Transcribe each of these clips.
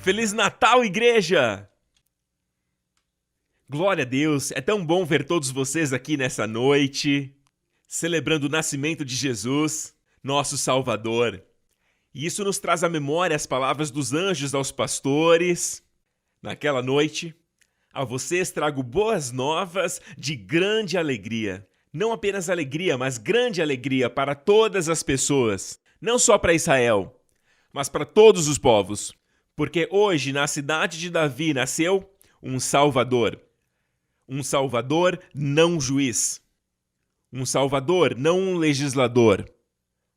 Feliz Natal, igreja! Glória a Deus, é tão bom ver todos vocês aqui nessa noite, celebrando o nascimento de Jesus, nosso Salvador. E isso nos traz à memória as palavras dos anjos aos pastores. Naquela noite, a vocês trago boas novas de grande alegria. Não apenas alegria, mas grande alegria para todas as pessoas. Não só para Israel, mas para todos os povos. Porque hoje, na cidade de Davi, nasceu um Salvador. Um Salvador, não juiz. Um Salvador, não um legislador.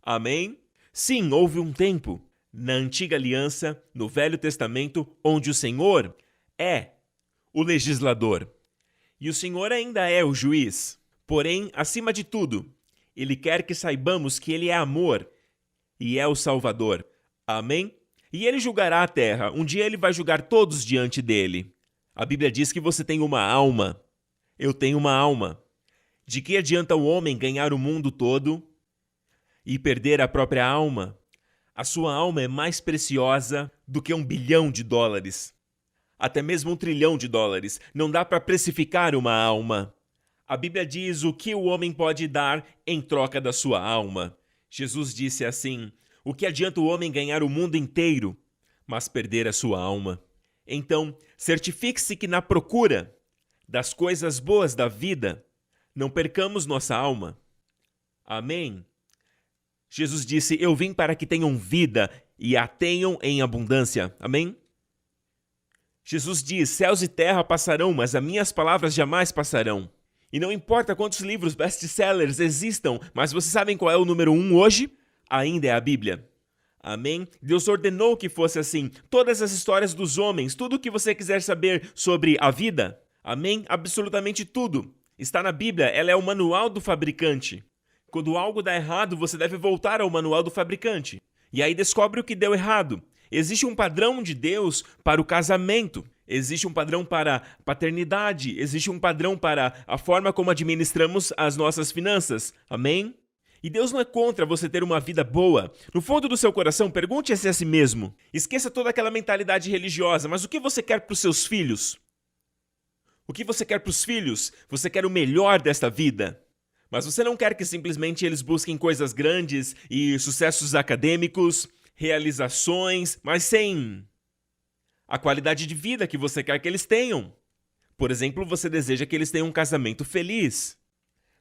Amém? Sim, houve um tempo, na Antiga Aliança, no Velho Testamento, onde o Senhor é o legislador. E o Senhor ainda é o juiz. Porém, acima de tudo, Ele quer que saibamos que Ele é amor e é o Salvador. Amém? E Ele julgará a terra. Um dia Ele vai julgar todos diante dEle. A Bíblia diz que você tem uma alma. Eu tenho uma alma. De que adianta o homem ganhar o mundo todo e perder a própria alma? A sua alma é mais preciosa do que $1 bilhão. Até mesmo $1 trilhão. Não dá para precificar uma alma. A Bíblia diz o que o homem pode dar em troca da sua alma. Jesus disse assim: o que adianta o homem ganhar o mundo inteiro, mas perder a sua alma? Então, certifique-se que na procura das coisas boas da vida, não percamos nossa alma. Amém? Jesus disse: eu vim para que tenham vida e a tenham em abundância. Amém? Jesus diz: céus e terra passarão, mas as minhas palavras jamais passarão. E não importa quantos livros best-sellers existam, mas vocês sabem qual é o número 1 hoje? Ainda é a Bíblia. Amém? Deus ordenou que fosse assim. Todas as histórias dos homens, tudo o que você quiser saber sobre a vida, amém? Absolutamente tudo está na Bíblia. Ela é o manual do fabricante. Quando algo dá errado, você deve voltar ao manual do fabricante. E aí descobre o que deu errado. Existe um padrão de Deus para o casamento. Existe um padrão para a paternidade. Existe um padrão para a forma como administramos as nossas finanças. Amém? E Deus não é contra você ter uma vida boa. No fundo do seu coração, pergunte-se a si mesmo. Esqueça toda aquela mentalidade religiosa, mas o que você quer para os seus filhos? O que você quer para os filhos? Você quer o melhor desta vida. Mas você não quer que simplesmente eles busquem coisas grandes e sucessos acadêmicos, realizações, mas sem a qualidade de vida que você quer que eles tenham. Por exemplo, você deseja que eles tenham um casamento feliz.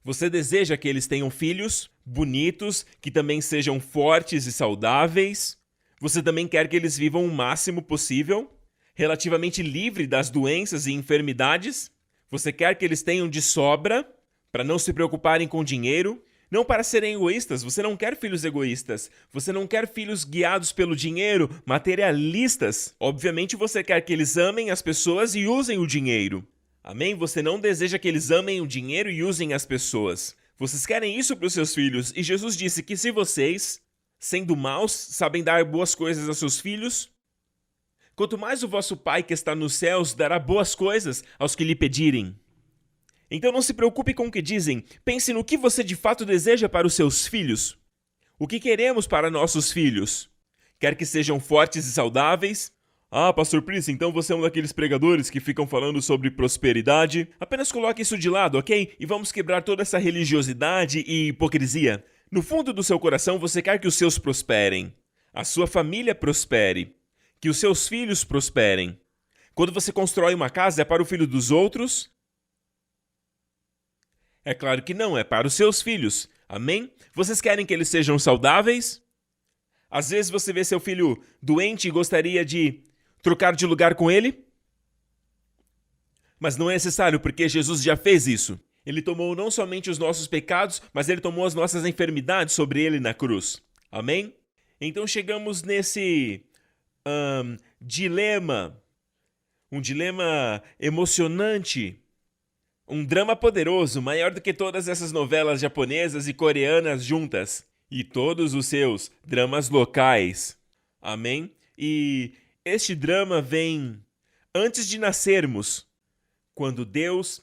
Você deseja que eles tenham filhos bonitos, que também sejam fortes e saudáveis. Você também quer que eles vivam o máximo possível, relativamente livre das doenças e enfermidades. Você quer que eles tenham de sobra, para não se preocuparem com dinheiro. Não para serem egoístas, você não quer filhos egoístas. Você não quer filhos guiados pelo dinheiro, materialistas. Obviamente você quer que eles amem as pessoas e usem o dinheiro. Amém? Você não deseja que eles amem o dinheiro e usem as pessoas. Vocês querem isso para os seus filhos. E Jesus disse que se vocês, sendo maus, sabem dar boas coisas aos seus filhos, quanto mais o vosso Pai que está nos céus dará boas coisas aos que lhe pedirem. Então não se preocupe com o que dizem. Pense no que você de fato deseja para os seus filhos. O que queremos para nossos filhos? Quer que sejam fortes e saudáveis? Ah, Pastor Prince, então você é um daqueles pregadores que ficam falando sobre prosperidade. Apenas coloque isso de lado, ok? E vamos quebrar toda essa religiosidade e hipocrisia. No fundo do seu coração, você quer que os seus prosperem. A sua família prospere. Que os seus filhos prosperem. Quando você constrói uma casa, é para o filho dos outros? É claro que não, é para os seus filhos. Amém? Vocês querem que eles sejam saudáveis? Às vezes você vê seu filho doente e gostaria de trocar de lugar com ele? Mas não é necessário, porque Jesus já fez isso. Ele tomou não somente os nossos pecados, mas ele tomou as nossas enfermidades sobre ele na cruz. Amém? Então chegamos nesse dilema. Um dilema emocionante. Um drama poderoso, maior do que todas essas novelas japonesas e coreanas juntas. E todos os seus dramas locais. Amém? E este drama vem antes de nascermos, quando Deus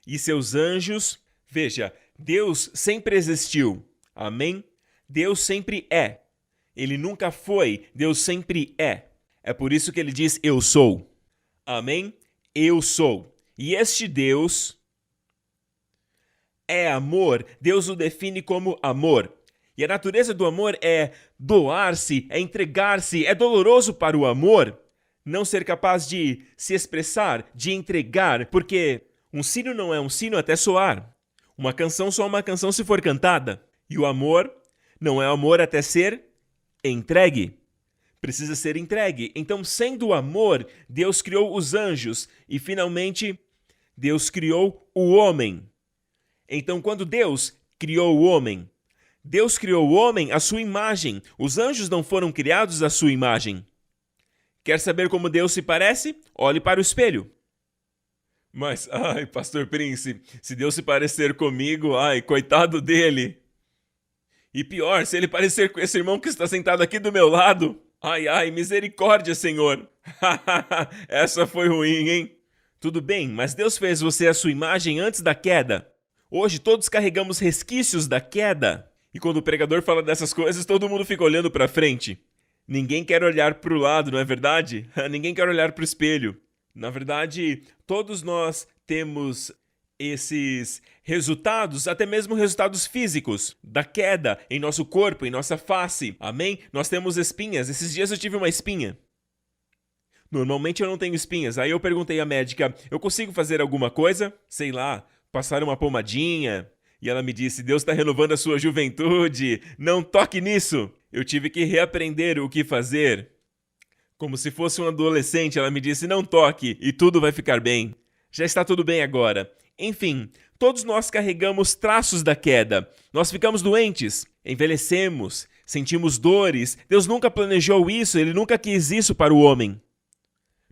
e seus anjos... Veja, Deus sempre existiu. Amém? Deus sempre é. Ele nunca foi, Deus sempre é. É por isso que ele diz, eu sou. Amém? Eu sou. E este Deus é amor. Deus o define como amor. E a natureza do amor é doar-se, é entregar-se. É doloroso para o amor não ser capaz de se expressar, de entregar, porque um sino não é um sino até soar. Uma canção só é uma canção se for cantada. E o amor não é amor até ser entregue. Precisa ser entregue. Então, sendo o amor, Deus criou os anjos e, finalmente, Deus criou o homem. Então, quando Deus criou o homem, Deus criou o homem à sua imagem. Os anjos não foram criados à sua imagem. Quer saber como Deus se parece? Olhe para o espelho. Mas, Pastor Prince, se Deus se parecer comigo, coitado dele. E pior, se ele parecer com esse irmão que está sentado aqui do meu lado. Misericórdia, Senhor. Essa foi ruim, hein? Tudo bem, mas Deus fez você à sua imagem antes da queda. Hoje todos carregamos resquícios da queda. E quando o pregador fala dessas coisas, todo mundo fica olhando para frente. Ninguém quer olhar para o lado, não é verdade? Ninguém quer olhar para o espelho. Na verdade, todos nós temos esses resultados, até mesmo resultados físicos, da queda em nosso corpo, em nossa face. Amém? Nós temos espinhas. Esses dias eu tive uma espinha. Normalmente eu não tenho espinhas. Aí eu perguntei à médica, eu consigo fazer alguma coisa? Sei lá, passar uma pomadinha. E ela me disse, Deus está renovando a sua juventude. Não toque nisso. Eu tive que reaprender o que fazer. Como se fosse um adolescente, ela me disse, não toque e tudo vai ficar bem. Já está tudo bem agora. Enfim, todos nós carregamos traços da queda. Nós ficamos doentes, envelhecemos, sentimos dores. Deus nunca planejou isso, Ele nunca quis isso para o homem.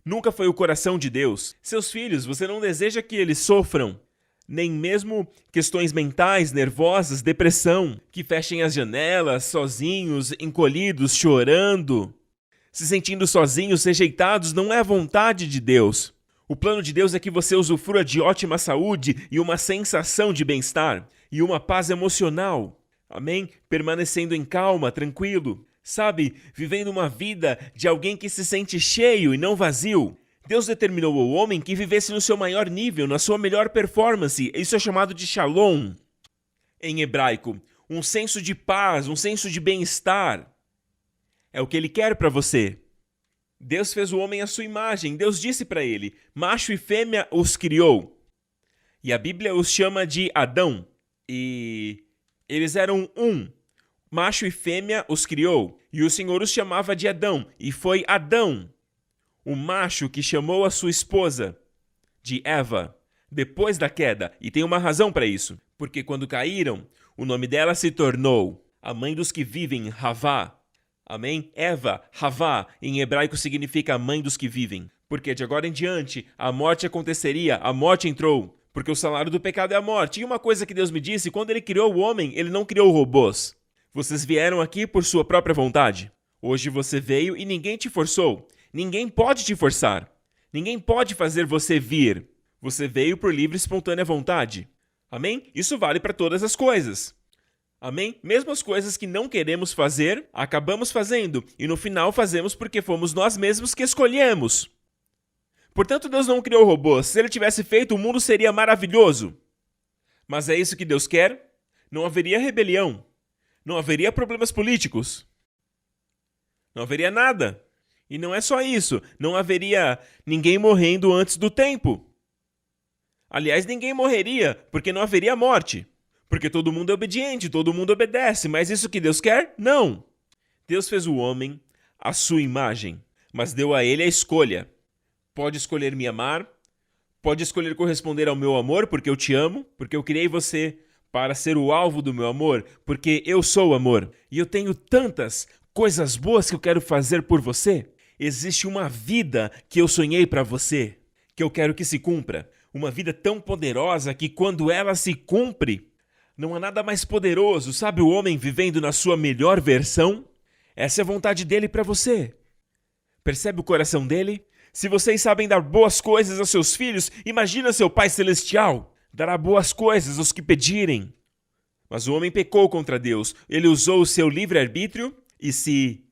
Nunca foi o coração de Deus. Seus filhos, você não deseja que eles sofram. Nem mesmo questões mentais, nervosas, depressão, que fechem as janelas, sozinhos, encolhidos, chorando, se sentindo sozinhos, rejeitados, não é a vontade de Deus. O plano de Deus é que você usufrua de ótima saúde e uma sensação de bem-estar e uma paz emocional. Amém? Permanecendo em calma, tranquilo. Sabe? Vivendo uma vida de alguém que se sente cheio e não vazio. Deus determinou ao homem que vivesse no seu maior nível, na sua melhor performance. Isso é chamado de shalom. Em hebraico, um senso de paz, um senso de bem-estar. É o que Ele quer para você. Deus fez o homem à sua imagem. Deus disse para ele, macho e fêmea os criou. E a Bíblia os chama de Adão. E eles eram um. Macho e fêmea os criou. E o Senhor os chamava de Adão. E foi Adão, o macho, que chamou a sua esposa de Eva, depois da queda. E tem uma razão para isso. Porque quando caíram, o nome dela se tornou a mãe dos que vivem, Havá. Amém? Eva, Havá, em hebraico significa a mãe dos que vivem. Porque de agora em diante, a morte aconteceria, a morte entrou. Porque o salário do pecado é a morte. E uma coisa que Deus me disse, quando Ele criou o homem, Ele não criou robôs. Vocês vieram aqui por sua própria vontade. Hoje você veio e ninguém te forçou. Ninguém pode te forçar. Ninguém pode fazer você vir. Você veio por livre e espontânea vontade. Amém? Isso vale para todas as coisas. Amém? Mesmo as coisas que não queremos fazer, acabamos fazendo. E no final fazemos porque fomos nós mesmos que escolhemos. Portanto, Deus não criou robôs. Se Ele tivesse feito, o mundo seria maravilhoso. Mas é isso que Deus quer? Não haveria rebelião. Não haveria problemas políticos. Não haveria nada. E não é só isso. Não haveria ninguém morrendo antes do tempo. Aliás, ninguém morreria, porque não haveria morte. Porque todo mundo é obediente, todo mundo obedece. Mas isso que Deus quer? Não. Deus fez o homem à sua imagem, mas deu a ele a escolha. Pode escolher me amar, pode escolher corresponder ao meu amor, porque eu te amo, porque eu criei você para ser o alvo do meu amor, porque eu sou o amor. E eu tenho tantas coisas boas que eu quero fazer por você. Existe uma vida que eu sonhei para você, que eu quero que se cumpra. Uma vida tão poderosa que quando ela se cumpre, não há nada mais poderoso. Sabe o homem vivendo na sua melhor versão? Essa é a vontade dele para você. Percebe o coração dele? Se vocês sabem dar boas coisas aos seus filhos, imagina seu Pai Celestial. Dará boas coisas aos que pedirem. Mas o homem pecou contra Deus. Ele usou o seu livre-arbítrio e se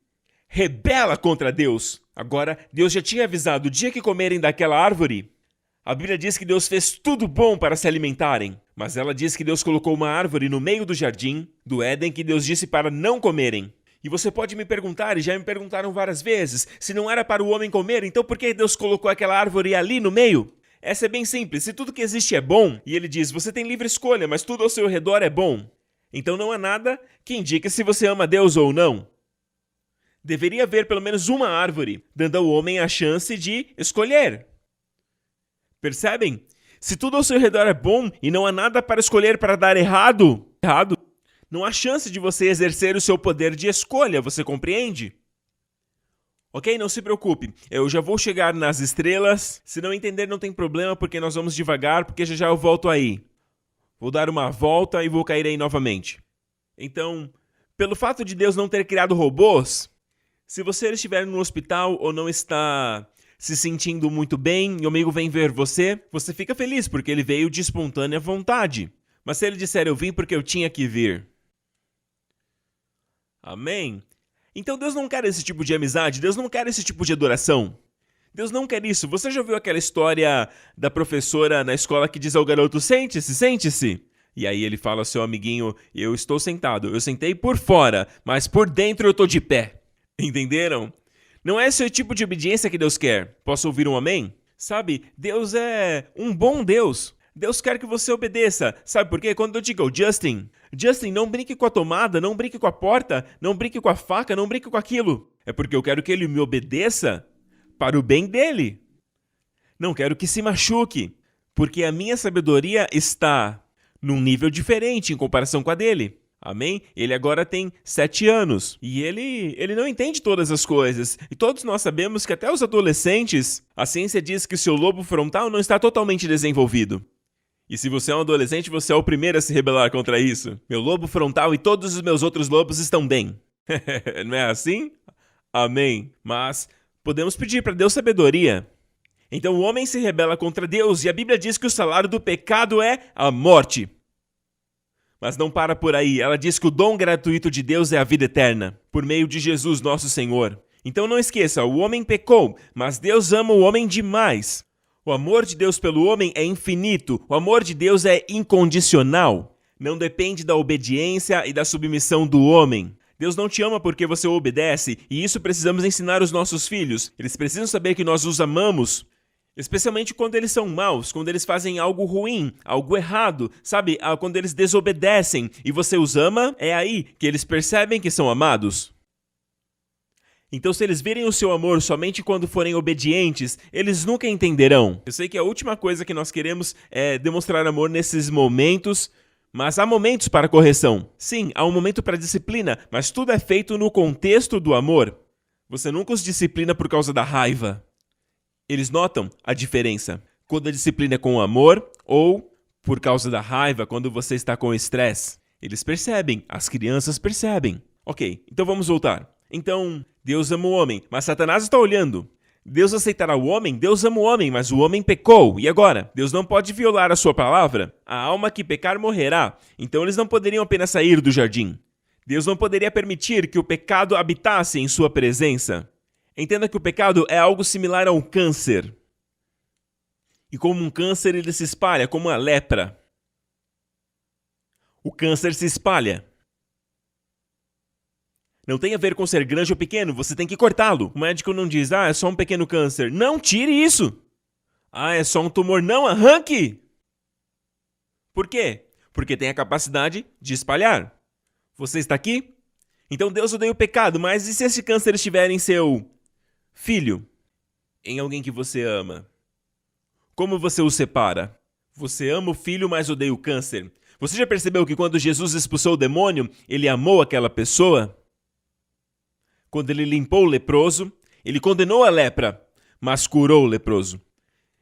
rebela contra Deus. Agora, Deus já tinha avisado: o dia que comerem daquela árvore, a Bíblia diz que Deus fez tudo bom para se alimentarem. Mas ela diz que Deus colocou uma árvore no meio do jardim do Éden que Deus disse para não comerem. E você pode me perguntar, e já me perguntaram várias vezes, se não era para o homem comer, então por que Deus colocou aquela árvore ali no meio? Essa é bem simples. Se tudo que existe é bom, e ele diz: você tem livre escolha, mas tudo ao seu redor é bom, então não há nada que indique se você ama Deus ou não. Deveria haver pelo menos uma árvore, dando ao homem a chance de escolher. Percebem? Se tudo ao seu redor é bom e não há nada para escolher para dar errado, não há chance de você exercer o seu poder de escolha, você compreende? Ok? Não se preocupe, eu já vou chegar nas estrelas. Se não entender, não tem problema, porque nós vamos devagar, porque já eu volto aí. Vou dar uma volta e vou cair aí novamente. Então, pelo fato de Deus não ter criado robôs, se você estiver no hospital ou não está se sentindo muito bem e o amigo vem ver você, você fica feliz porque ele veio de espontânea vontade. Mas se ele disser: eu vim porque eu tinha que vir. Amém? Então Deus não quer esse tipo de amizade, Deus não quer esse tipo de adoração. Deus não quer isso. Você já ouviu aquela história da professora na escola que diz ao garoto: sente-se, sente-se? E aí ele fala ao seu amiguinho: eu estou sentado, eu sentei por fora, mas por dentro eu estou de pé. Entenderam? Não é esse o tipo de obediência que Deus quer. Posso ouvir um amém? Sabe, Deus é um bom Deus. Deus quer que você obedeça. Sabe por quê? Quando eu digo: Justin, não brinque com a tomada, não brinque com a porta, não brinque com a faca, não brinque com aquilo. É porque eu quero que ele me obedeça para o bem dele. Não quero que se machuque, porque a minha sabedoria está num nível diferente em comparação com a dele. Amém? Ele agora tem 7 anos e ele não entende todas as coisas. E todos nós sabemos que até os adolescentes, a ciência diz que o seu lobo frontal não está totalmente desenvolvido. E se você é um adolescente, você é o primeiro a se rebelar contra isso. Meu lobo frontal e todos os meus outros lobos estão bem. Não é assim? Amém. Mas podemos pedir para Deus sabedoria. Então o homem se rebela contra Deus e a Bíblia diz que o salário do pecado é a morte. Mas não para por aí. Ela diz que o dom gratuito de Deus é a vida eterna, por meio de Jesus, nosso Senhor. Então não esqueça, o homem pecou, mas Deus ama o homem demais. O amor de Deus pelo homem é infinito. O amor de Deus é incondicional. Não depende da obediência e da submissão do homem. Deus não te ama porque você o obedece, e isso precisamos ensinar os nossos filhos. Eles precisam saber que nós os amamos, especialmente quando eles são maus, quando eles fazem algo ruim, algo errado, sabe? Quando eles desobedecem e você os ama, é aí que eles percebem que são amados. Então, se eles virem o seu amor somente quando forem obedientes, eles nunca entenderão. Eu sei que a última coisa que nós queremos é demonstrar amor nesses momentos, mas há momentos para correção. Sim, há um momento para disciplina, mas tudo é feito no contexto do amor. Você nunca os disciplina por causa da raiva. Eles notam a diferença quando a disciplina é com amor ou por causa da raiva, quando você está com estresse. Eles percebem, as crianças percebem. Ok, então vamos voltar. Então, Deus ama o homem, mas Satanás está olhando. Deus aceitará o homem? Deus ama o homem, mas o homem pecou. E agora? Deus não pode violar a sua palavra? A alma que pecar morrerá. Então eles não poderiam apenas sair do jardim. Deus não poderia permitir que o pecado habitasse em sua presença. Entenda que o pecado é algo similar a um câncer. E como um câncer, ele se espalha, como a lepra. O câncer se espalha. Não tem a ver com ser grande ou pequeno, você tem que cortá-lo. O médico não diz: é só um pequeno câncer. Não, tire isso. É só um tumor. Não, arranque. Por quê? Porque tem a capacidade de espalhar. Você está aqui? Então Deus odeia o pecado, mas e se esse câncer estiver em seu filho? Em alguém que você ama? Como você o separa? Você ama o filho, mas odeia o câncer. Você já percebeu que quando Jesus expulsou o demônio, ele amou aquela pessoa? Quando ele limpou o leproso, ele condenou a lepra, mas curou o leproso.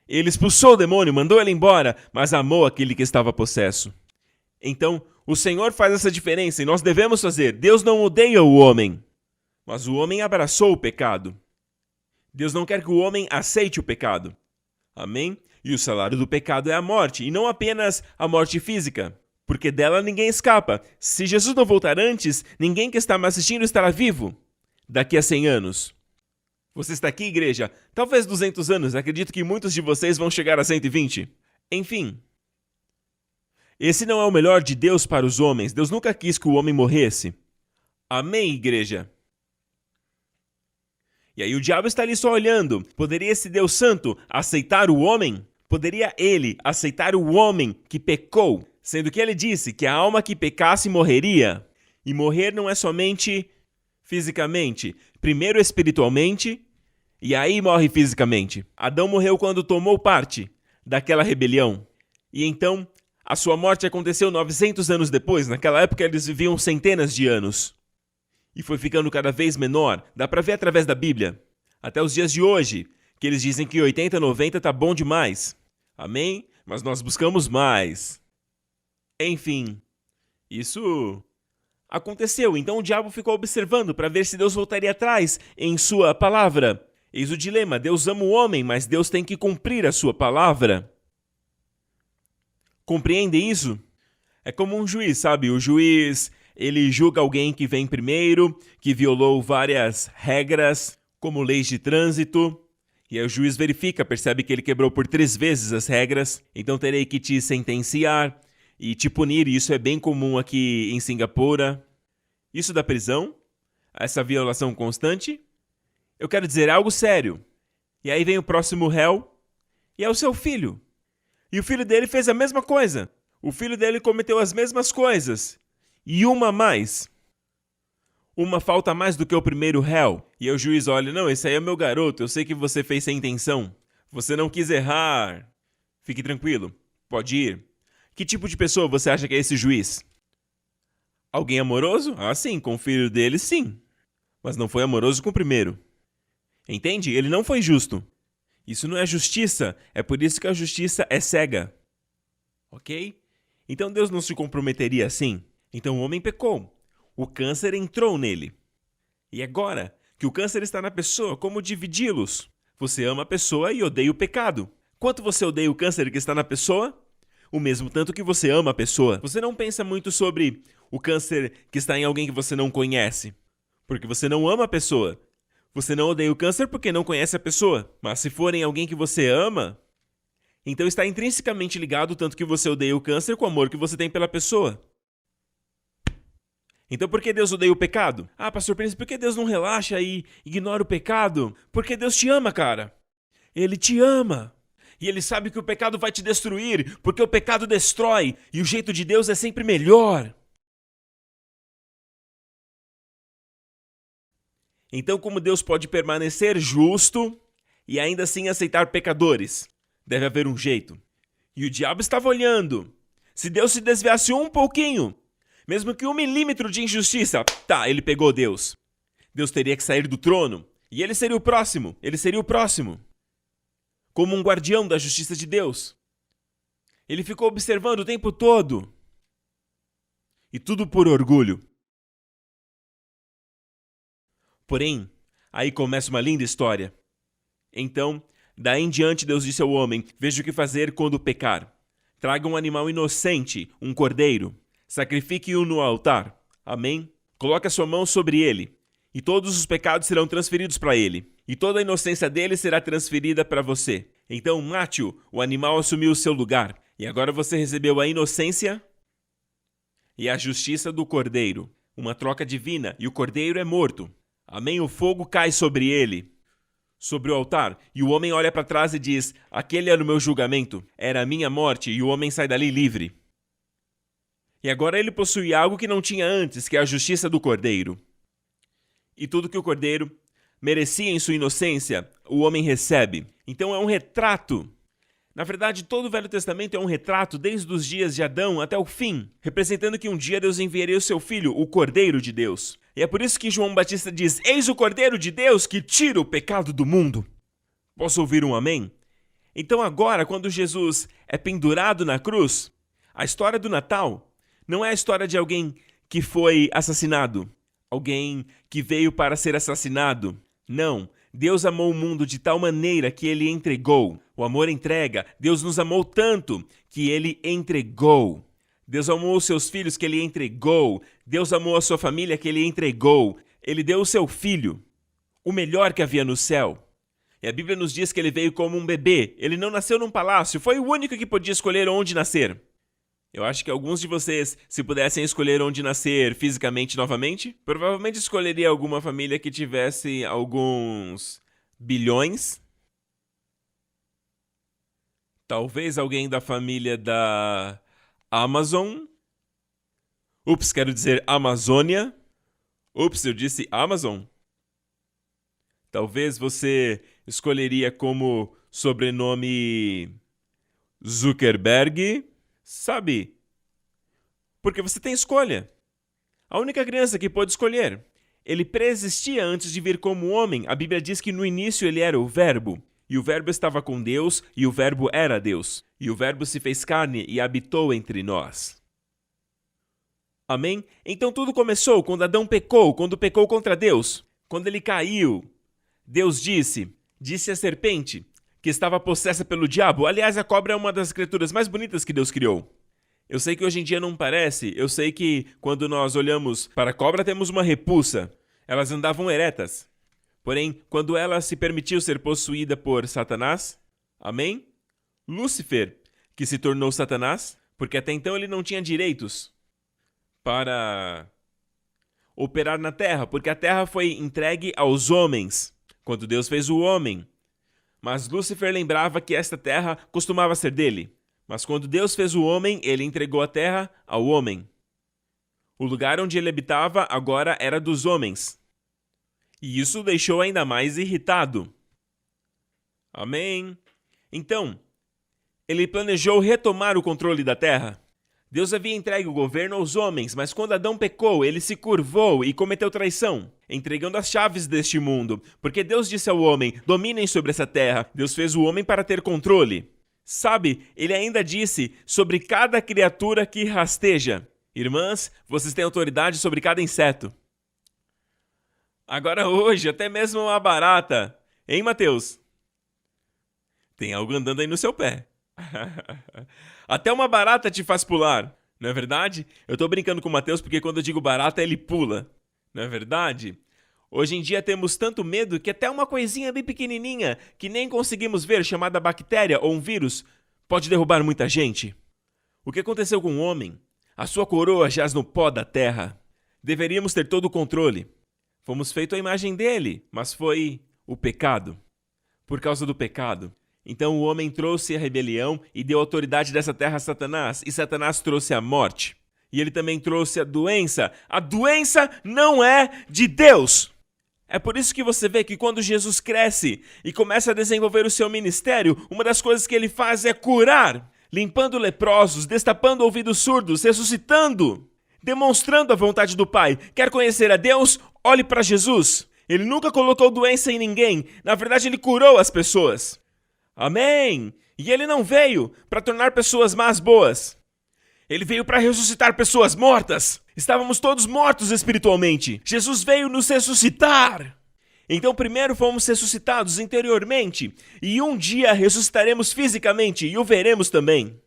Ele expulsou o demônio, mandou ele embora, mas amou aquele que estava possesso. Então, o Senhor faz essa diferença e nós devemos fazer. Deus não odeia o homem, mas o homem abraçou o pecado. Deus não quer que o homem aceite o pecado. Amém? E o salário do pecado é a morte, e não apenas a morte física, porque dela ninguém escapa. Se Jesus não voltar antes, ninguém que está me assistindo estará vivo daqui a 100 anos. Você está aqui, igreja? Talvez 200 anos, acredito que muitos de vocês vão chegar a 120. Enfim. Esse não é o melhor de Deus para os homens. Deus nunca quis que o homem morresse. Amém, igreja? E aí o diabo está ali só olhando. Poderia esse Deus santo aceitar o homem? Poderia ele aceitar o homem que pecou? Sendo que ele disse que a alma que pecasse morreria. E morrer não é somente fisicamente. Primeiro espiritualmente, e aí morre fisicamente. Adão morreu quando tomou parte daquela rebelião. E então, a sua morte aconteceu 900 anos depois. Naquela época eles viviam centenas de anos. E foi ficando cada vez menor. Dá pra ver através da Bíblia. Até os dias de hoje, que eles dizem que 80, 90 tá bom demais. Amém? Mas nós buscamos mais. Enfim, isso aconteceu. Então o diabo ficou observando para ver se Deus voltaria atrás em sua palavra. Eis o dilema. Deus ama o homem, mas Deus tem que cumprir a sua palavra. Compreendem isso? É como um juiz, sabe? O juiz, ele julga alguém que vem primeiro, que violou várias regras, como leis de trânsito. E aí o juiz verifica, percebe que ele quebrou por 3 vezes as regras, então terei que te sentenciar e te punir. E isso é bem comum aqui em Singapura. Isso da prisão, essa violação constante, eu quero dizer, é algo sério. E aí vem o próximo réu, e é o seu filho. E o filho dele fez a mesma coisa. O filho dele cometeu as mesmas coisas. E uma a mais. Uma falta a mais do que o primeiro réu. E aí o juiz olha, não, esse aí é meu garoto, eu sei que você fez sem intenção. Você não quis errar. Fique tranquilo, pode ir. Que tipo de pessoa você acha que é esse juiz? Alguém amoroso? Ah, sim, com o filho dele, sim. Mas não foi amoroso com o primeiro. Entende? Ele não foi justo. Isso não é justiça. É por isso que a justiça é cega. Ok? Então Deus não se comprometeria assim. Então o homem pecou. O câncer entrou nele. E agora que o câncer está na pessoa, como dividi-los? Você ama a pessoa e odeia o pecado. Quanto você odeia o câncer que está na pessoa? O mesmo tanto que você ama a pessoa. Você não pensa muito sobre o câncer que está em alguém que você não conhece. Porque você não ama a pessoa. Você não odeia o câncer porque não conhece a pessoa. Mas se for em alguém que você ama, então está intrinsecamente ligado o tanto que você odeia o câncer com o amor que você tem pela pessoa. Então por que Deus odeia o pecado? Ah, pastor Prince, por que Deus não relaxa e ignora o pecado? Porque Deus te ama, cara. Ele te ama. E ele sabe que o pecado vai te destruir, porque o pecado destrói. E o jeito de Deus é sempre melhor. Então, como Deus pode permanecer justo e ainda assim aceitar pecadores? Deve haver um jeito. E o diabo estava olhando. Se Deus se desviasse um pouquinho, mesmo que 1 milímetro de injustiça, tá, ele pegou Deus. Deus teria que sair do trono. E ele seria o próximo. Ele seria o próximo. Como um guardião da justiça de Deus. Ele ficou observando o tempo todo. E tudo por orgulho. Porém, aí começa uma linda história. Então, daí em diante Deus disse ao homem, veja o que fazer quando pecar. Traga um animal inocente, um cordeiro. Sacrifique-o no altar. Amém? Coloque a sua mão sobre ele. E todos os pecados serão transferidos para ele. E toda a inocência dele será transferida para você. Então mate-o, o animal assumiu o seu lugar. E agora você recebeu a inocência e a justiça do cordeiro. Uma troca divina, e o cordeiro é morto. Amém? O fogo cai sobre ele, sobre o altar. E o homem olha para trás e diz, aquele era o meu julgamento, era a minha morte, e o homem sai dali livre. E agora ele possui algo que não tinha antes, que é a justiça do cordeiro. E tudo que o cordeiro merecia em sua inocência, o homem recebe. Então é um retrato. Na verdade, todo o Velho Testamento é um retrato desde os dias de Adão até o fim, representando que um dia Deus enviaria o seu filho, o Cordeiro de Deus. E é por isso que João Batista diz, eis o Cordeiro de Deus que tira o pecado do mundo. Posso ouvir um amém? Então agora, quando Jesus é pendurado na cruz, a história do Natal não é a história de alguém que foi assassinado, alguém que veio para ser assassinado. Não, Deus amou o mundo de tal maneira que ele entregou. O amor entrega. Deus nos amou tanto que ele entregou. Deus amou os seus filhos que ele entregou. Deus amou a sua família que ele entregou. Ele deu o seu filho. o melhor que havia no céu. E a Bíblia nos diz que ele veio como um bebê. Ele não nasceu num palácio, foi o único que podia escolher onde nascer. Eu acho que alguns de vocês, se pudessem escolher onde nascer fisicamente novamente, provavelmente escolheria alguma família que tivesse alguns bilhões. Talvez alguém da família da Amazon. Ups, quero dizer Amazônia. Ups, eu disse Amazon. Talvez você escolheria como sobrenome Zuckerberg. Sabe? Porque você tem escolha. A única criança que pode escolher. Ele preexistia antes de vir como homem. A Bíblia diz que no início ele era o Verbo. E o Verbo estava com Deus, e o Verbo era Deus. E o Verbo se fez carne e habitou entre nós. Amém? Então tudo começou quando Adão pecou, quando pecou contra Deus. Quando ele caiu, Deus disse à serpente, que estava possessa pelo diabo. Aliás, a cobra é uma das criaturas mais bonitas que Deus criou. Eu sei que hoje em dia não parece, eu sei que quando nós olhamos para a cobra temos uma repulsa. Elas andavam eretas. Porém, quando ela se permitiu ser possuída por Satanás, amém? Lúcifer, que se tornou Satanás, porque até então ele não tinha direitos para operar na terra, porque a terra foi entregue aos homens, quando Deus fez o homem. Mas Lúcifer lembrava que esta terra costumava ser dele. Mas quando Deus fez o homem, ele entregou a terra ao homem. O lugar onde ele habitava agora era dos homens. E isso o deixou ainda mais irritado. Amém? Então, ele planejou retomar o controle da terra. Deus havia entregue o governo aos homens, mas quando Adão pecou, ele se curvou e cometeu traição, entregando as chaves deste mundo. Porque Deus disse ao homem, dominem sobre essa terra. Deus fez o homem para ter controle. Sabe, ele ainda disse sobre cada criatura que rasteja. Irmãs, vocês têm autoridade sobre cada inseto. Agora hoje, até mesmo uma barata. Hein, Mateus? Tem algo andando aí no seu pé. Até uma barata te faz pular, não é verdade? Eu tô brincando com o Mateus porque quando eu digo barata, ele pula. Não é verdade? Hoje em dia temos tanto medo que até uma coisinha bem pequenininha, que nem conseguimos ver, chamada bactéria ou um vírus, pode derrubar muita gente. O que aconteceu com o homem? A sua coroa jaz no pó da terra. Deveríamos ter todo o controle. Fomos feitos à imagem dele, mas foi o pecado. Por causa do pecado. Então o homem trouxe a rebelião e deu autoridade dessa terra a Satanás. E Satanás trouxe a morte. E ele também trouxe a doença. A doença não é de Deus. É por isso que você vê que quando Jesus cresce e começa a desenvolver o seu ministério, uma das coisas que ele faz é curar, limpando leprosos, destapando ouvidos surdos, ressuscitando, demonstrando a vontade do Pai. Quer conhecer a Deus? Olhe para Jesus. Ele nunca colocou doença em ninguém. Na verdade, ele curou as pessoas. Amém! E ele não veio para tornar pessoas más boas. Ele veio para ressuscitar pessoas mortas. Estávamos todos mortos espiritualmente. Jesus veio nos ressuscitar. Então primeiro fomos ressuscitados interiormente. E um dia ressuscitaremos fisicamente e o veremos também.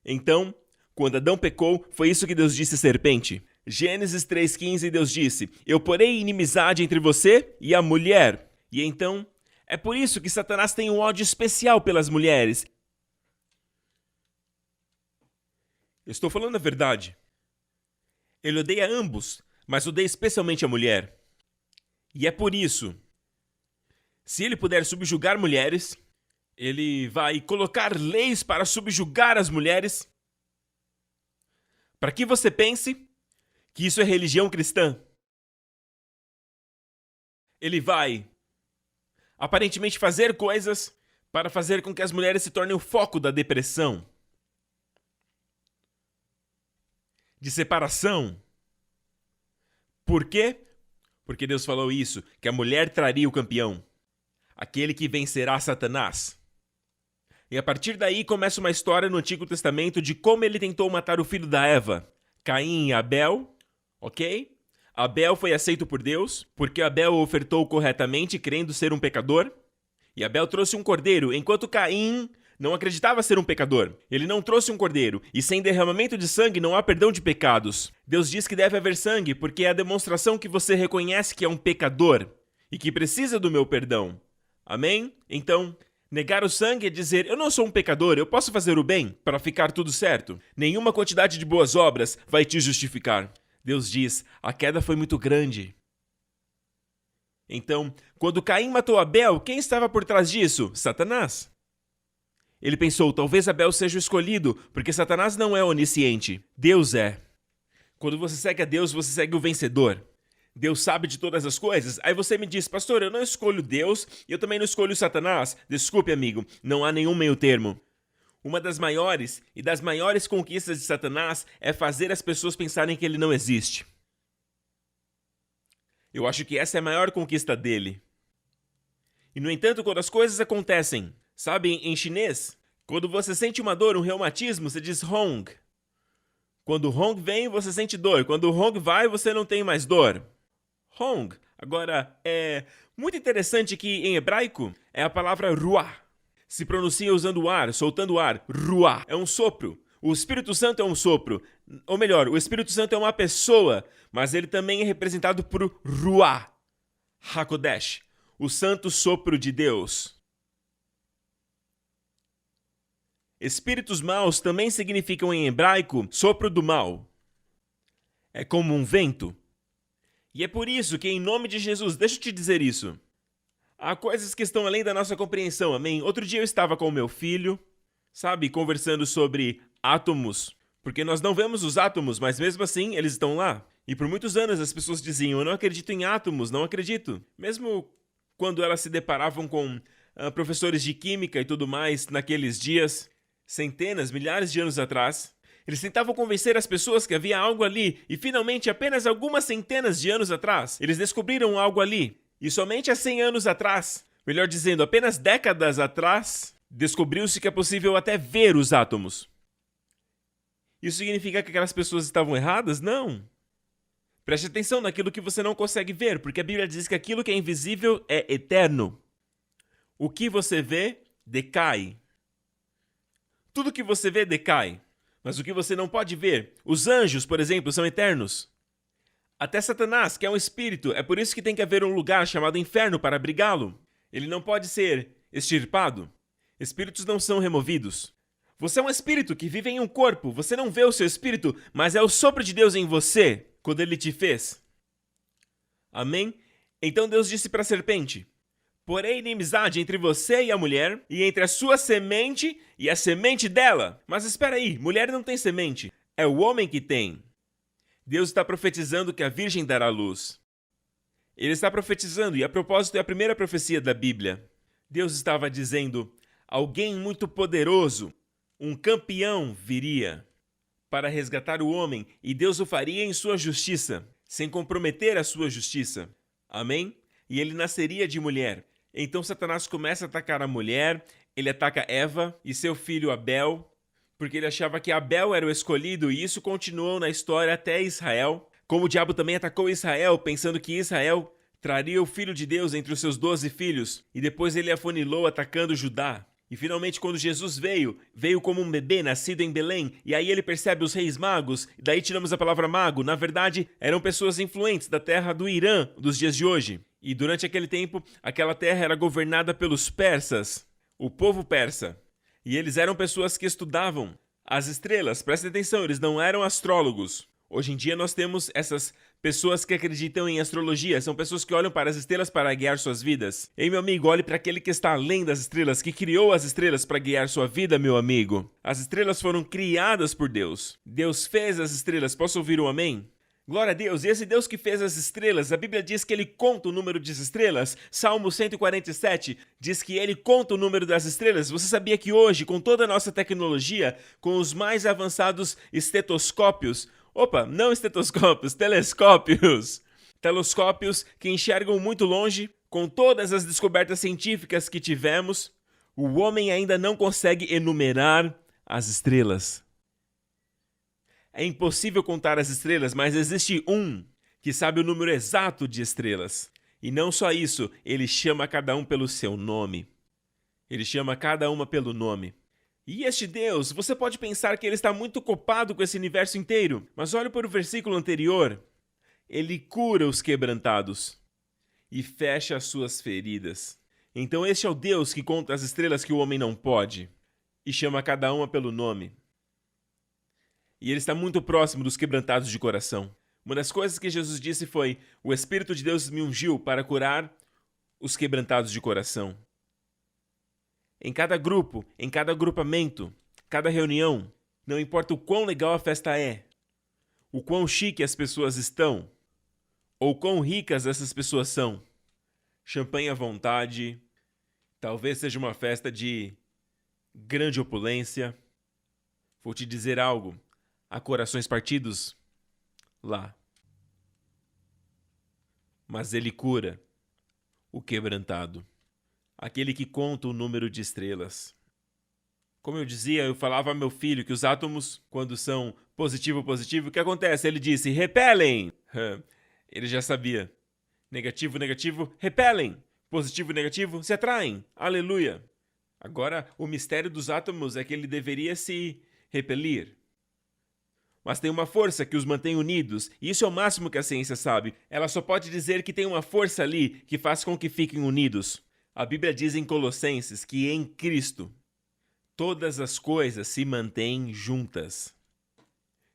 Então, quando Adão pecou, foi isso que Deus disse à serpente. Gênesis 3,15, Deus disse, eu porei inimizade entre você e a mulher. E então, é por isso que Satanás tem um ódio especial pelas mulheres. Eu estou falando a verdade. Ele odeia ambos, mas odeia especialmente a mulher. E é por isso, se ele puder subjugar mulheres, ele vai colocar leis para subjugar as mulheres, para que você pense que isso é religião cristã. Ele vai, aparentemente, fazer coisas para fazer com que as mulheres se tornem o foco da depressão, de separação. Por quê? Porque Deus falou isso, que a mulher traria o campeão, aquele que vencerá Satanás. E a partir daí começa uma história no Antigo Testamento de como ele tentou matar o filho da Eva, Caim e Abel, ok? Abel foi aceito por Deus, porque Abel ofertou corretamente, crendo ser um pecador. E Abel trouxe um cordeiro, enquanto Caim não acreditava ser um pecador. Ele não trouxe um cordeiro, e sem derramamento de sangue não há perdão de pecados. Deus diz que deve haver sangue, porque é a demonstração que você reconhece que é um pecador. e que precisa do meu perdão. Amém? Então, negar o sangue é dizer, eu não sou um pecador, eu posso fazer o bem para ficar tudo certo. Nenhuma quantidade de boas obras vai te justificar. Deus diz, a queda foi muito grande. Então, quando Caim matou Abel, quem estava por trás disso? Satanás. Ele pensou, talvez Abel seja o escolhido, porque Satanás não é onisciente. Deus é. Quando você segue a Deus, você segue o vencedor. Deus sabe de todas as coisas. Aí você me diz, pastor, eu não escolho Deus e eu também não escolho Satanás. Desculpe, amigo, não há nenhum meio termo. Uma das maiores e das maiores conquistas de Satanás é fazer as pessoas pensarem que ele não existe. Eu acho que essa é a maior conquista dele. E, no entanto, quando as coisas acontecem, sabe, em chinês, quando você sente uma dor, um reumatismo, você diz Hong. Quando o Hong vem, você sente dor. Quando o Hong vai, você não tem mais dor. Hong. Agora, é muito interessante que em hebraico é a palavra ruah. Se pronuncia usando o ar, soltando o ar. Ruah. É um sopro. O Espírito Santo é um sopro. Ou melhor, o Espírito Santo é uma pessoa, mas ele também é representado por Ruah HaKodesh, o santo sopro de Deus. Espíritos maus também significam em hebraico sopro do mal. É como um vento. E é por isso que, em nome de Jesus, deixa eu te dizer isso. Há coisas que estão além da nossa compreensão, amém? Outro dia eu estava com o meu filho, sabe, conversando sobre átomos. Porque nós não vemos os átomos, mas mesmo assim eles estão lá. E por muitos anos as pessoas diziam, eu não acredito em átomos, não acredito. Mesmo quando elas se deparavam com professores de química e tudo mais naqueles dias, centenas, milhares de anos atrás, eles tentavam convencer as pessoas que havia algo ali, e finalmente, apenas algumas centenas de anos atrás, eles descobriram algo ali. E somente há 100 anos atrás, melhor dizendo, apenas décadas atrás, descobriu-se que é possível até ver os átomos. Isso significa que aquelas pessoas estavam erradas? Não. Preste atenção naquilo que você não consegue ver, porque a Bíblia diz que aquilo que é invisível é eterno. O que você vê, decai. Tudo que você vê, decai. Mas o que você não pode ver, os anjos, por exemplo, são eternos. Até Satanás, que é um espírito, é por isso que tem que haver um lugar chamado inferno para abrigá-lo. Ele não pode ser extirpado. Espíritos não são removidos. Você é um espírito que vive em um corpo. Você não vê o seu espírito, mas é o sopro de Deus em você, quando ele te fez. Amém? Então Deus disse para a serpente, porém inimizade entre você e a mulher, e entre a sua semente e a semente dela. Mas espera aí, mulher não tem semente, é o homem que tem. Deus está profetizando que a virgem dará luz. Ele está profetizando, e a propósito é a primeira profecia da Bíblia. Deus estava dizendo, alguém muito poderoso, um campeão viria para resgatar o homem, e Deus o faria em sua justiça, sem comprometer a sua justiça. Amém? E ele nasceria de mulher. Então Satanás começa a atacar a mulher, ele ataca Eva e seu filho Abel, porque ele achava que Abel era o escolhido, e isso continuou na história até Israel. Como o diabo também atacou Israel, pensando que Israel traria o filho de Deus entre os seus 12 filhos, e depois ele afunilou atacando Judá. E finalmente quando Jesus veio como um bebê nascido em Belém, e aí ele percebe os reis magos, e daí tiramos a palavra mago, na verdade eram pessoas influentes da terra do Irã dos dias de hoje. E durante aquele tempo, aquela terra era governada pelos persas, o povo persa. E eles eram pessoas que estudavam as estrelas, presta atenção, eles não eram astrólogos. Hoje em dia nós temos essas pessoas que acreditam em astrologia, são pessoas que olham para as estrelas para guiar suas vidas. Ei, meu amigo, olhe para aquele que está além das estrelas, que criou as estrelas para guiar sua vida, meu amigo. As estrelas foram criadas por Deus. Deus fez as estrelas, posso ouvir um amém? Glória a Deus, e esse Deus que fez as estrelas, a Bíblia diz que ele conta o número de estrelas. Salmo 147 diz que ele conta o número das estrelas. Você sabia que hoje, com toda a nossa tecnologia, com os mais avançados estetoscópios, não estetoscópios, telescópios. Telescópios que enxergam muito longe, com todas as descobertas científicas que tivemos, o homem ainda não consegue enumerar as estrelas. É impossível contar as estrelas, mas existe um que sabe o número exato de estrelas. E não só isso, ele chama cada um pelo seu nome. Ele chama cada uma pelo nome. E este Deus, você pode pensar que ele está muito ocupado com esse universo inteiro, mas olhe para o versículo anterior. Ele cura os quebrantados. e fecha as suas feridas. Então este é o Deus que conta as estrelas que o homem não pode e chama cada uma pelo nome. E ele está muito próximo dos quebrantados de coração. Uma das coisas que Jesus disse foi: o Espírito de Deus me ungiu para curar os quebrantados de coração. Em cada grupo, em cada agrupamento, cada reunião, não importa o quão legal a festa é, o quão chique as pessoas estão, ou quão ricas essas pessoas são, champanhe à vontade, talvez seja uma festa de grande opulência. Vou te dizer algo, há corações partidos lá. Mas ele cura o quebrantado, aquele que conta o número de estrelas. Como eu dizia, eu falava ao meu filho que os átomos, quando são positivo, o que acontece? Ele disse, repelem! Ele já sabia. Negativo, repelem! Positivo e negativo se atraem. Aleluia! Agora, o mistério dos átomos é que ele deveria se repelir. Mas tem uma força que os mantém unidos, e isso é o máximo que a ciência sabe. Ela só pode dizer que tem uma força ali que faz com que fiquem unidos. A Bíblia diz em Colossenses que em Cristo todas as coisas se mantêm juntas.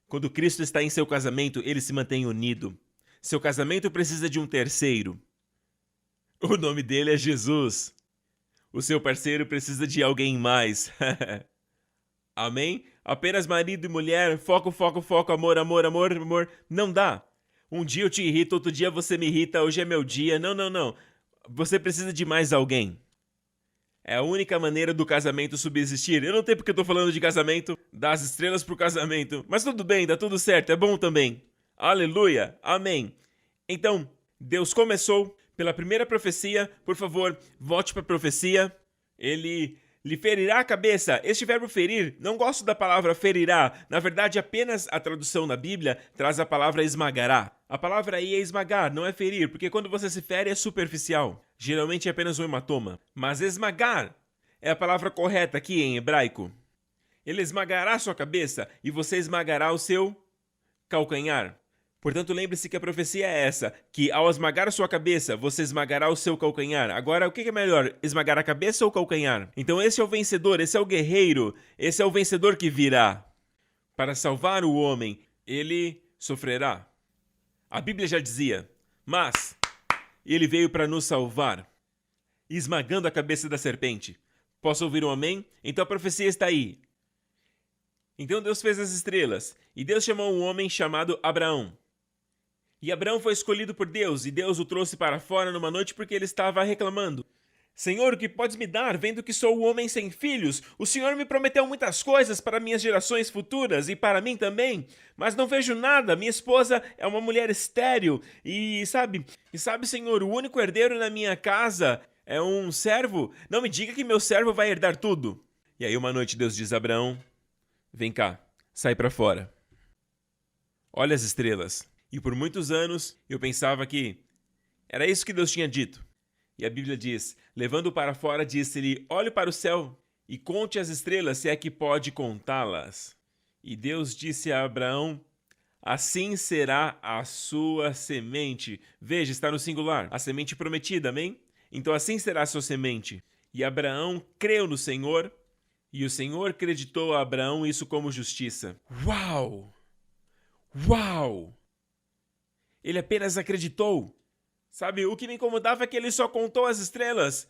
Quando Cristo está em seu casamento, ele se mantém unido. Seu casamento precisa de um terceiro. O nome dele é Jesus. O seu parceiro precisa de alguém mais. Amém? Apenas marido e mulher, foco, amor. Não dá. Um dia eu te irrito, outro dia você me irrita, hoje é meu dia. Não. Você precisa de mais alguém. É a única maneira do casamento subsistir. Eu não sei porque eu tô falando de casamento, das estrelas pro casamento. Mas tudo bem, dá tudo certo, é bom também. Aleluia, amém. Então, Deus começou pela primeira profecia. Por favor, volte para a profecia. Ele lhe ferirá a cabeça. Este verbo ferir, não gosto da palavra ferirá. Na verdade, apenas a tradução na Bíblia traz a palavra esmagará. A palavra aí é esmagar, não é ferir, porque quando você se fere é superficial. Geralmente é apenas um hematoma. Mas esmagar é a palavra correta aqui em hebraico. Ele esmagará sua cabeça e você esmagará o seu calcanhar. Portanto, lembre-se que a profecia é essa, que ao esmagar a sua cabeça, você esmagará o seu calcanhar. Agora, o que é melhor, esmagar a cabeça ou o calcanhar? Então esse é o vencedor, esse é o guerreiro, esse é o vencedor que virá. Para salvar o homem, ele sofrerá. A Bíblia já dizia, mas ele veio para nos salvar, esmagando a cabeça da serpente. Posso ouvir um amém? Então a profecia está aí. Então Deus fez as estrelas, e Deus chamou um homem chamado Abraão. E Abraão foi escolhido por Deus, e Deus o trouxe para fora numa noite porque ele estava reclamando. Senhor, o que podes me dar, vendo que sou um homem sem filhos? O Senhor me prometeu muitas coisas para minhas gerações futuras e para mim também, mas não vejo nada. Minha esposa é uma mulher estéril e sabe, Senhor, o único herdeiro na minha casa é um servo. Não me diga que meu servo vai herdar tudo. E aí uma noite Deus diz a Abraão, vem cá, sai para fora. Olha as estrelas. E por muitos anos eu pensava que era isso que Deus tinha dito. E a Bíblia diz, levando-o para fora, disse-lhe, olhe para o céu e conte as estrelas, se é que pode contá-las. E Deus disse a Abraão, assim será a sua semente. Veja, está no singular, a semente prometida, amém? Então assim será a sua semente. E Abraão creu no Senhor, e o Senhor creditou a Abraão isso como justiça. Uau! Uau! Ele apenas acreditou. Sabe, o que me incomodava é que ele só contou as estrelas.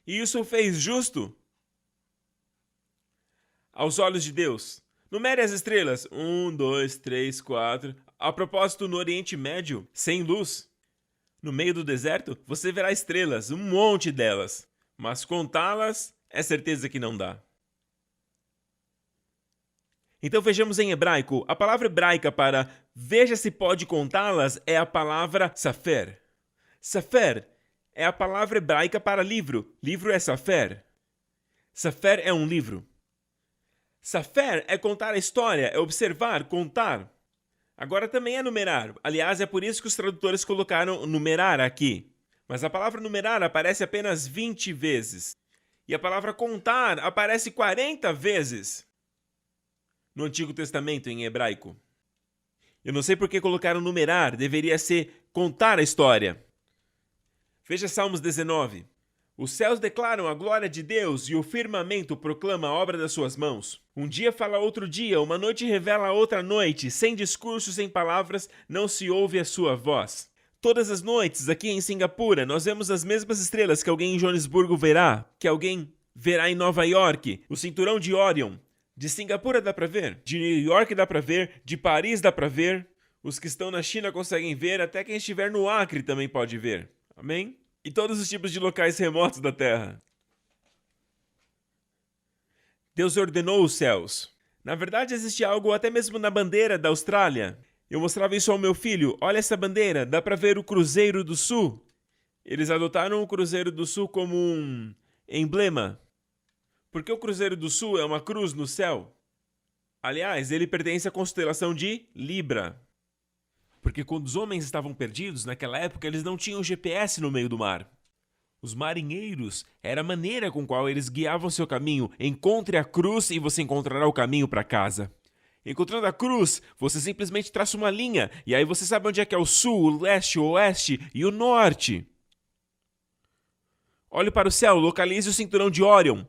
E isso o fez justo. Aos olhos de Deus. Numere as estrelas. 1, 2, 3, 4. A propósito, no Oriente Médio, sem luz, no meio do deserto, você verá estrelas, um monte delas. Mas contá-las, é certeza que não dá. Então vejamos em hebraico. A palavra hebraica para veja se pode contá-las é a palavra safer. Safer é a palavra hebraica para livro. Livro é safer. Safer é um livro. Safer é contar a história, é observar, contar. Agora também é numerar. Aliás, é por isso que os tradutores colocaram numerar aqui. Mas a palavra numerar aparece apenas 20 vezes. E a palavra contar aparece 40 vezes no Antigo Testamento em hebraico. Eu não sei por que colocaram numerar, deveria ser contar a história. Veja Salmos 19. Os céus declaram a glória de Deus e o firmamento proclama a obra das suas mãos. Um dia fala outro dia, uma noite revela outra noite, sem discurso, sem palavras, não se ouve a sua voz. Todas as noites, aqui em Singapura, nós vemos as mesmas estrelas que alguém em Joanesburgo verá, que alguém verá em Nova York, o cinturão de Orion. De Singapura dá pra ver, de New York dá pra ver, de Paris dá pra ver, os que estão na China conseguem ver, até quem estiver no Acre também pode ver. Amém? E todos os tipos de locais remotos da Terra. Deus ordenou os céus. Na verdade, existe algo até mesmo na bandeira da Austrália. Eu mostrava isso ao meu filho. Olha essa bandeira, dá pra ver o Cruzeiro do Sul. Eles adotaram o Cruzeiro do Sul como um emblema. Porque o Cruzeiro do Sul é uma cruz no céu. Aliás, ele pertence à constelação de Libra. Porque quando os homens estavam perdidos, naquela época, eles não tinham GPS no meio do mar. Os marinheiros era a maneira com qual eles guiavam seu caminho. Encontre a cruz e você encontrará o caminho para casa. Encontrando a cruz, você simplesmente traça uma linha, e aí você sabe onde é que é o sul, o leste, o oeste e o norte. Olhe para o céu, localize o cinturão de Orion.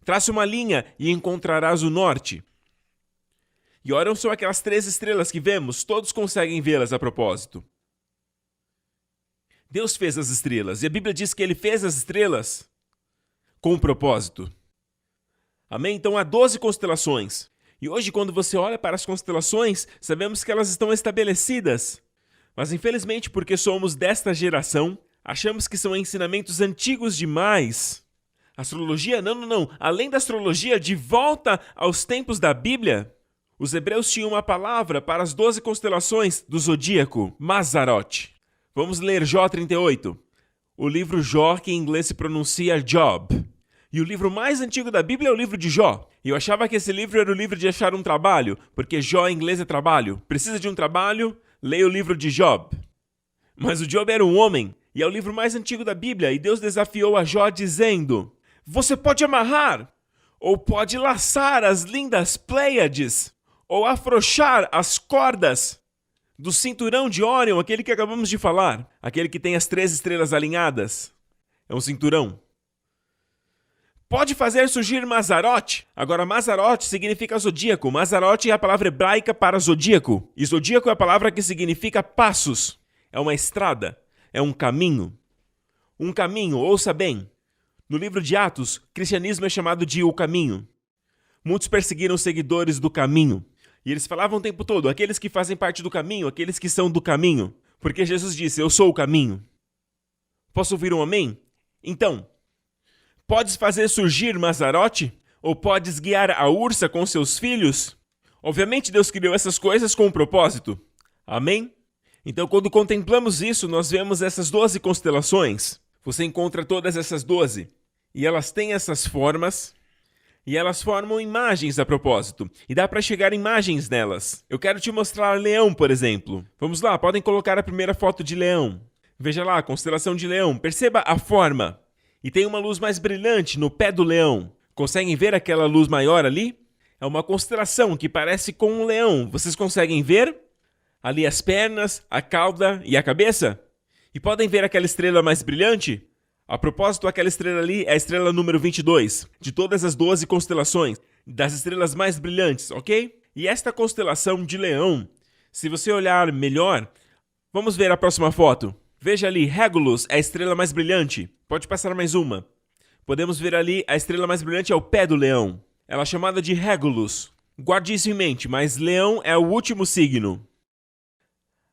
Trace uma linha e encontrarás o norte. E Orion são aquelas 3 estrelas que vemos, todos conseguem vê-las a propósito. Deus fez as estrelas, e a Bíblia diz que Ele fez as estrelas com um propósito. Amém? Então há 12 constelações. E hoje, quando você olha para as constelações, sabemos que elas estão estabelecidas. Mas infelizmente, porque somos desta geração, achamos que são ensinamentos antigos demais. Astrologia? Não. Além da astrologia, de volta aos tempos da Bíblia, os hebreus tinham uma palavra para as 12 constelações do zodíaco, Mazzaroth. Vamos ler Jó 38. O livro Jó, que em inglês se pronuncia Job. E o livro mais antigo da Bíblia é o livro de Jó. E eu achava que esse livro era o livro de achar um trabalho, porque Jó em inglês é trabalho. Precisa de um trabalho? Leia o livro de Job. Mas o Job era um homem, e é o livro mais antigo da Bíblia, e Deus desafiou a Jó dizendo: você pode amarrar, ou pode laçar as lindas Pleiades, ou afrouxar as cordas do cinturão de Orion, aquele que acabamos de falar, aquele que tem as 3 estrelas alinhadas. É um cinturão. Pode fazer surgir Mazzaroth. Agora, Mazzaroth significa zodíaco. Mazzaroth é a palavra hebraica para zodíaco. E zodíaco é a palavra que significa passos. É uma estrada, é um caminho. Um caminho, ouça bem. No livro de Atos, cristianismo é chamado de o caminho. Muitos perseguiram os seguidores do caminho. E eles falavam o tempo todo, aqueles que fazem parte do caminho, aqueles que são do caminho. Porque Jesus disse, eu sou o caminho. Posso ouvir um amém? Então, podes fazer surgir Mazzaroth? Ou podes guiar a ursa com seus filhos? Obviamente Deus criou essas coisas com um propósito. Amém? Então quando contemplamos isso, nós vemos essas 12 constelações. Você encontra todas essas 12. E elas têm essas formas. E elas formam imagens a propósito. E dá para chegar imagens nelas. Eu quero te mostrar leão, por exemplo. Vamos lá, podem colocar a primeira foto de leão. Veja lá, a constelação de leão. Perceba a forma. E tem uma luz mais brilhante no pé do leão. Conseguem ver aquela luz maior ali? É uma constelação que parece com um leão. Vocês conseguem ver? Ali as pernas, a cauda e a cabeça? E podem ver aquela estrela mais brilhante? A propósito, aquela estrela ali é a estrela número 22, de todas as 12 constelações, das estrelas mais brilhantes, ok? E esta constelação de leão, se você olhar melhor, vamos ver a próxima foto. Veja ali, Regulus é a estrela mais brilhante. Pode passar mais uma. Podemos ver ali, a estrela mais brilhante é o pé do leão. Ela é chamada de Regulus. Guarde isso em mente, mas leão é o último signo.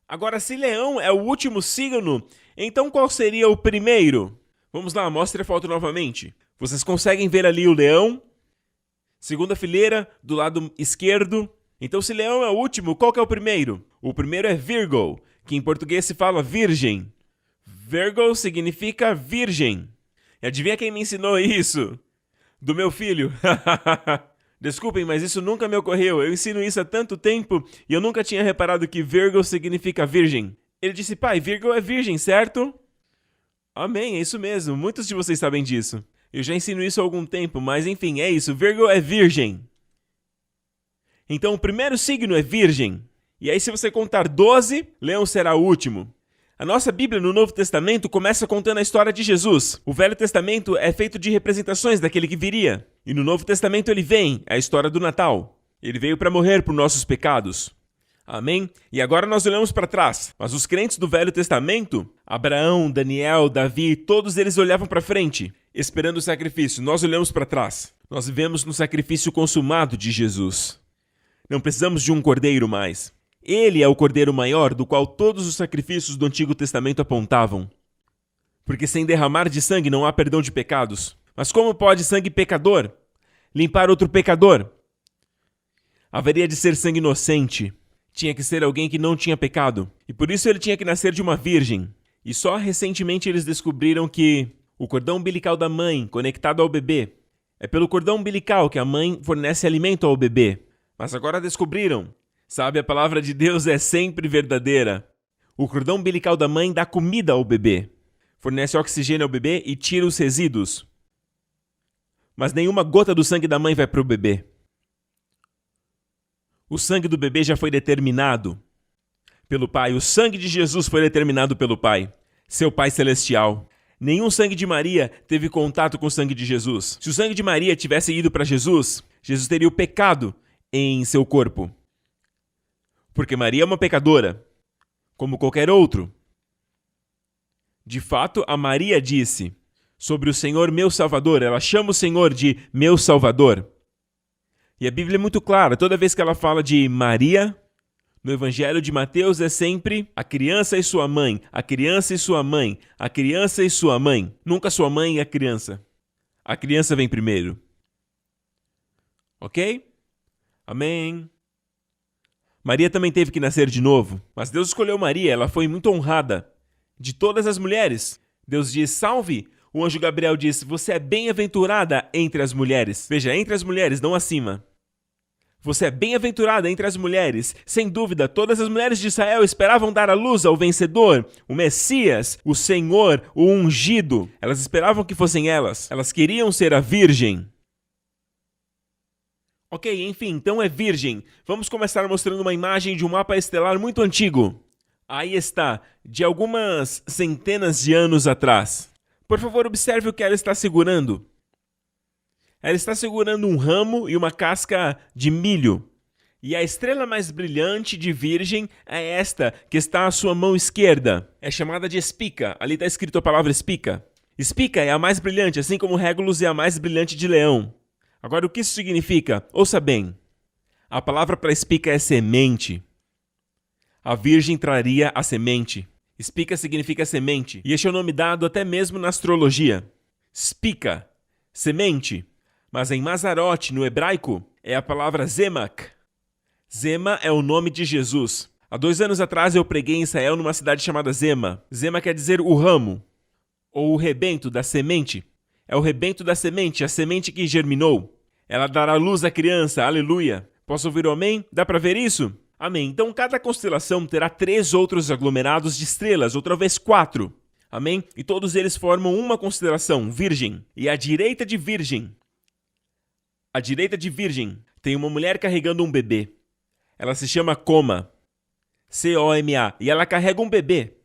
Agora, se leão é o último signo, então qual seria o primeiro? Vamos lá, mostre a foto novamente. Vocês conseguem ver ali o leão? Segunda fileira, do lado esquerdo. Então, se leão é o último, qual que é o primeiro? O primeiro é Virgo, que em português se fala virgem. Virgo significa virgem. E adivinha quem me ensinou isso? Do meu filho. Desculpem, mas isso nunca me ocorreu. Eu ensino isso há tanto tempo e eu nunca tinha reparado que Virgo significa virgem. Ele disse, pai, Virgo é virgem, certo? Amém, é isso mesmo. Muitos de vocês sabem disso. Eu já ensino isso há algum tempo, mas enfim, é isso. Virgo é virgem. Então, o primeiro signo é virgem. E aí, se você contar 12, leão será o último. A nossa Bíblia no Novo Testamento começa contando a história de Jesus. O Velho Testamento é feito de representações daquele que viria. E no Novo Testamento ele vem, a história do Natal. Ele veio para morrer por nossos pecados. Amém? E agora nós olhamos para trás. Mas os crentes do Velho Testamento, Abraão, Daniel, Davi, todos eles olhavam para frente, esperando o sacrifício. Nós olhamos para trás. Nós vivemos no sacrifício consumado de Jesus. Não precisamos de um cordeiro mais. Ele é o cordeiro maior do qual todos os sacrifícios do Antigo Testamento apontavam. Porque sem derramar de sangue não há perdão de pecados. Mas como pode sangue pecador limpar outro pecador? Haveria de ser sangue inocente. Tinha que ser alguém que não tinha pecado. E por isso ele tinha que nascer de uma virgem. E só recentemente eles descobriram que o cordão umbilical da mãe, conectado ao bebê, é pelo cordão umbilical que a mãe fornece alimento ao bebê. Mas agora descobriram. Sabe, a palavra de Deus é sempre verdadeira. O cordão umbilical da mãe dá comida ao bebê. Fornece oxigênio ao bebê e tira os resíduos. Mas nenhuma gota do sangue da mãe vai para o bebê. O sangue do bebê já foi determinado pelo Pai. O sangue de Jesus foi determinado pelo Pai, seu Pai Celestial. Nenhum sangue de Maria teve contato com o sangue de Jesus. Se o sangue de Maria tivesse ido para Jesus, Jesus teria o pecado em seu corpo. Porque Maria é uma pecadora, como qualquer outro. De fato, a Maria disse sobre o Senhor meu Salvador. Ela chama o Senhor de meu Salvador. E a Bíblia é muito clara. Toda vez que ela fala de Maria, no Evangelho de Mateus é sempre a criança e sua mãe, a criança e sua mãe, a criança e sua mãe. Nunca sua mãe e a criança. A criança vem primeiro. Ok? Amém. Maria também teve que nascer de novo, mas Deus escolheu Maria, ela foi muito honrada. De todas as mulheres, Deus diz, salve. O anjo Gabriel diz, você é bem-aventurada entre as mulheres. Veja, entre as mulheres, não acima. Você é bem-aventurada entre as mulheres. Sem dúvida, todas as mulheres de Israel esperavam dar à luz ao vencedor, o Messias, o Senhor, o ungido. Elas esperavam que fossem elas. Elas queriam ser a virgem. Ok, enfim, então é virgem. Vamos começar mostrando uma imagem de um mapa estelar muito antigo. Aí está, de algumas centenas de anos atrás. Por favor, observe o que ela está segurando. Ela está segurando um ramo e uma casca de milho. E a estrela mais brilhante de virgem é esta, que está à sua mão esquerda. É chamada de espica. Ali está escrito a palavra espica. Espica é a mais brilhante, assim como Régulus é a mais brilhante de leão. Agora, o que isso significa? Ouça bem. A palavra para espica é semente. A virgem traria a semente. Espica significa semente. E este é o nome dado até mesmo na astrologia. Spica, semente. Mas em Mazarote, no hebraico, é a palavra Zemak. Zema é o nome de Jesus. Há 2 anos atrás eu preguei em Israel numa cidade chamada Zema. Zema quer dizer o ramo, ou o rebento da semente. É o rebento da semente, a semente que germinou. Ela dará luz à criança, aleluia. Posso ouvir o amém? Dá para ver isso? Amém. Então cada constelação terá 3 outros aglomerados de estrelas, ou talvez 4. Amém? E todos eles formam uma constelação, Virgem. E à direita de Virgem, tem uma mulher carregando um bebê. Ela se chama Coma. C-O-M-A. E ela carrega um bebê.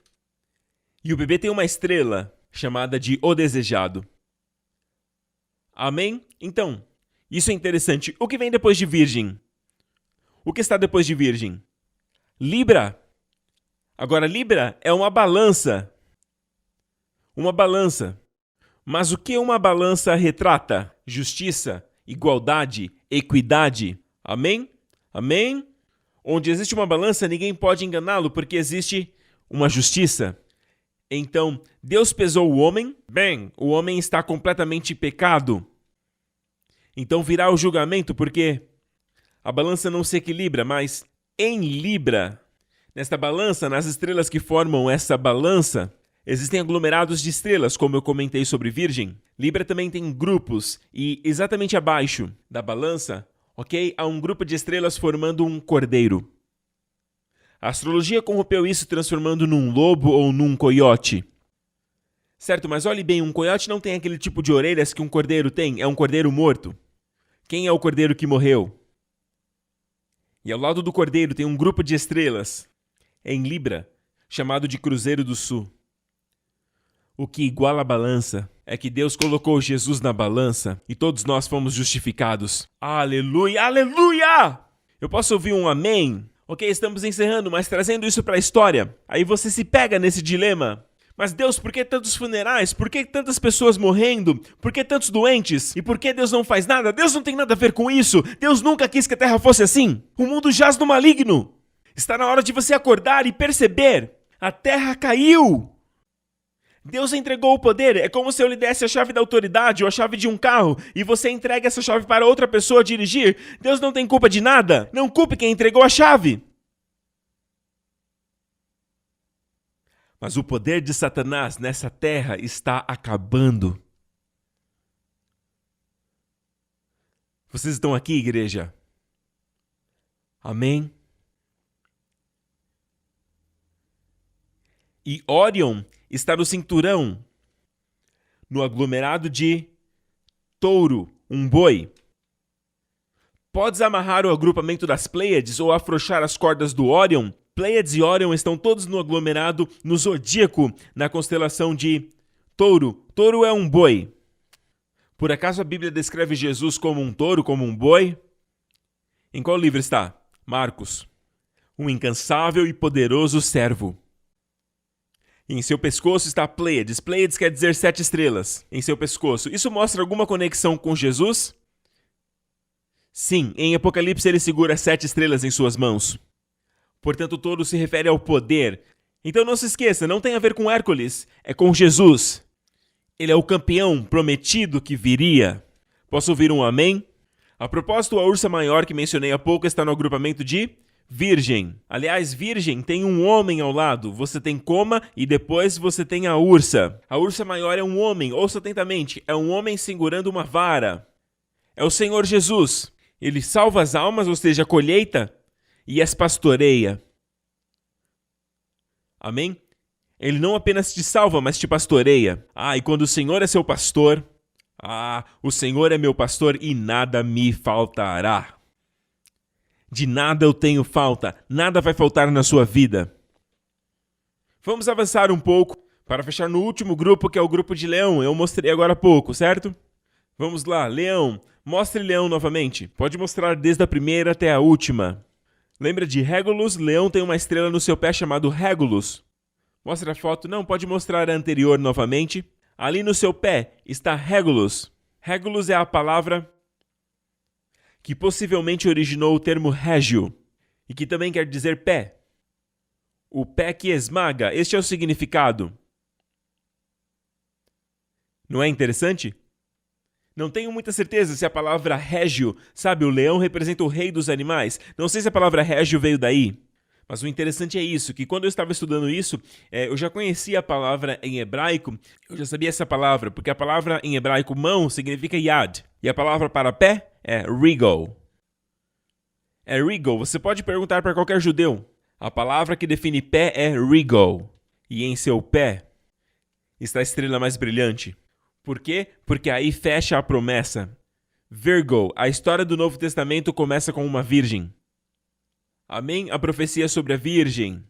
E o bebê tem uma estrela, chamada de O Desejado. Amém? Então, isso é interessante. O que vem depois de Virgem? O que está depois de Virgem? Libra. Agora, Libra é uma balança. Uma balança. Mas o que uma balança retrata? Justiça, igualdade, equidade. Amém? Amém? Onde existe uma balança, ninguém pode enganá-lo, porque existe uma justiça. Então, Deus pesou o homem. Bem, o homem está completamente em pecado. Então virá o julgamento, porque a balança não se equilibra, mas em Libra, nesta balança, nas estrelas que formam essa balança, existem aglomerados de estrelas, como eu comentei sobre Virgem. Libra também tem grupos, e exatamente abaixo da balança, ok, há um grupo de estrelas formando um cordeiro. A astrologia corrompeu isso transformando num lobo ou num coiote. Certo, mas olhe bem, um coiote não tem aquele tipo de orelhas que um cordeiro tem, é um cordeiro morto. Quem é o cordeiro que morreu? E ao lado do cordeiro tem um grupo de estrelas. Em Libra, chamado de Cruzeiro do Sul. O que iguala a balança é que Deus colocou Jesus na balança e todos nós fomos justificados. Aleluia, aleluia! Eu posso ouvir um amém? Ok, estamos encerrando, mas trazendo isso para a história. Aí você se pega nesse dilema. Mas Deus, por que tantos funerais? Por que tantas pessoas morrendo? Por que tantos doentes? E por que Deus não faz nada? Deus não tem nada a ver com isso. Deus nunca quis que a terra fosse assim. O mundo jaz no maligno. Está na hora de você acordar e perceber. A terra caiu. Deus entregou o poder. É como se eu lhe desse a chave da autoridade ou a chave de um carro e você entregue essa chave para outra pessoa dirigir. Deus não tem culpa de nada. Não culpe quem entregou a chave. Mas o poder de Satanás nessa terra está acabando. Vocês estão aqui, igreja? Amém? E Órion está no cinturão, no aglomerado de touro, um boi. Podes amarrar o agrupamento das Pleiades ou afrouxar as cordas do Órion. Pleiades e Órion estão todos no aglomerado, no zodíaco, na constelação de touro. Touro é um boi. Por acaso a Bíblia descreve Jesus como um touro, como um boi? Em qual livro está? Marcos. Um incansável e poderoso servo. Em seu pescoço está Pleiades. Pleiades quer dizer 7 estrelas. Em seu pescoço. Isso mostra alguma conexão com Jesus? Sim, em Apocalipse ele segura 7 estrelas em suas mãos. Portanto, todo se refere ao poder. Então não se esqueça, não tem a ver com Hércules, é com Jesus. Ele é o campeão prometido que viria. Posso ouvir um amém? A propósito, a ursa maior que mencionei há pouco está no agrupamento de virgem. Aliás, virgem tem um homem ao lado. Você tem Coma e depois você tem a ursa. A ursa maior é um homem, ouça atentamente, é um homem segurando uma vara. É o Senhor Jesus. Ele salva as almas, ou seja, a colheita, e as pastoreia. Amém? Ele não apenas te salva, mas te pastoreia. E quando o Senhor é seu pastor, o Senhor é meu pastor e nada me faltará. De nada eu tenho falta, nada vai faltar na sua vida. Vamos avançar um pouco para fechar no último grupo, que é o grupo de Leão. Eu mostrei agora há pouco, certo? Vamos lá, Leão. Mostre Leão novamente. Pode mostrar desde a primeira até a última. Lembra de Régulus? Leão tem uma estrela no seu pé chamado Régulus. Mostra a foto. Não, pode mostrar a anterior novamente. Ali no seu pé está Régulus. Régulus é a palavra que possivelmente originou o termo régio, e que também quer dizer pé. O pé que esmaga, este é o significado. Não é interessante? Não tenho muita certeza se a palavra régio, sabe, o leão representa o rei dos animais. Não sei se a palavra régio veio daí. Mas o interessante é isso, que quando eu estava estudando isso, eu já conhecia a palavra em hebraico, eu já sabia essa palavra, porque a palavra em hebraico mão significa yad, e a palavra para pé é regal. É regal, você pode perguntar para qualquer judeu. A palavra que define pé é regal, e em seu pé está a estrela mais brilhante. Por quê? Porque aí fecha a promessa. Virgo, a história do Novo Testamento começa com uma virgem. Amém? A profecia sobre a virgem.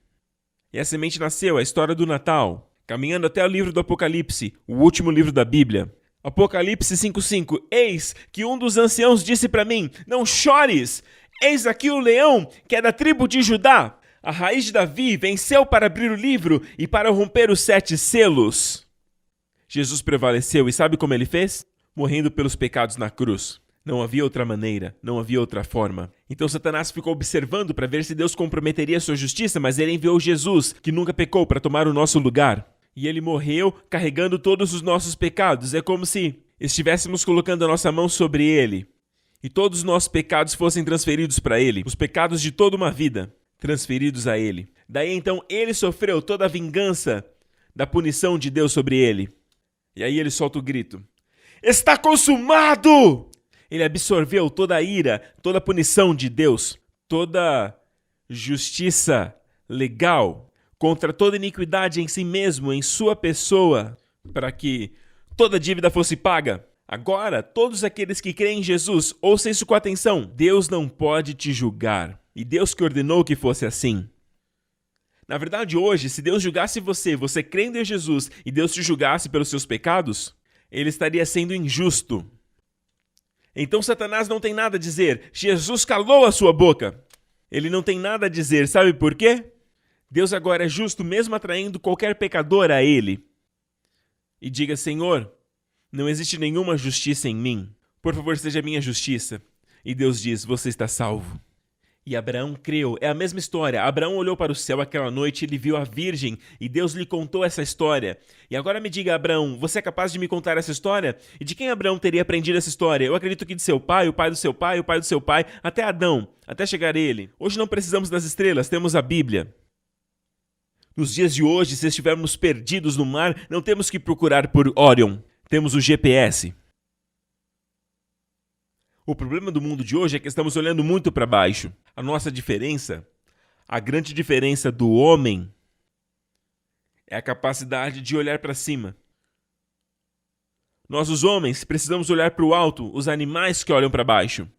E a semente nasceu, a história do Natal. Caminhando até o livro do Apocalipse, o último livro da Bíblia. Apocalipse 5:5. Eis que um dos anciãos disse para mim, não chores! Eis aqui o leão, que é da tribo de Judá. A raiz de Davi venceu para abrir o livro e para romper os 7 selos. Jesus prevaleceu e sabe como ele fez? Morrendo pelos pecados na cruz. Não havia outra maneira, não havia outra forma. Então Satanás ficou observando para ver se Deus comprometeria sua justiça, mas ele enviou Jesus, que nunca pecou, para tomar o nosso lugar. E ele morreu carregando todos os nossos pecados. É como se estivéssemos colocando a nossa mão sobre ele e todos os nossos pecados fossem transferidos para ele. Os pecados de toda uma vida transferidos a ele. Daí então ele sofreu toda a vingança da punição de Deus sobre ele. E aí ele solta o grito. Está consumado! Ele absorveu toda a ira, toda a punição de Deus, toda justiça legal contra toda iniquidade em si mesmo, em sua pessoa, para que toda dívida fosse paga. Agora, todos aqueles que creem em Jesus, ouçam isso com atenção. Deus não pode te julgar. E Deus que ordenou que fosse assim. Na verdade, hoje, se Deus julgasse você, você crendo em Jesus, e Deus te julgasse pelos seus pecados, ele estaria sendo injusto. Então Satanás não tem nada a dizer. Jesus calou a sua boca. Ele não tem nada a dizer. Sabe por quê? Deus agora é justo mesmo atraindo qualquer pecador a ele. E diga, Senhor, não existe nenhuma justiça em mim. Por favor, seja minha justiça. E Deus diz, você está salvo. E Abraão creu. É a mesma história. Abraão olhou para o céu aquela noite, ele viu a virgem e Deus lhe contou essa história. E agora me diga, Abraão, você é capaz de me contar essa história? E de quem Abraão teria aprendido essa história? Eu acredito que de seu pai, o pai do seu pai, o pai do seu pai, até Adão, até chegar ele. Hoje não precisamos das estrelas, temos a Bíblia. Nos dias de hoje, se estivermos perdidos no mar, não temos que procurar por Orion. Temos o GPS. O problema do mundo de hoje é que estamos olhando muito para baixo. A nossa diferença, a grande diferença do homem, é a capacidade de olhar para cima. Nós, os homens, precisamos olhar para o alto, os animais que olham para baixo.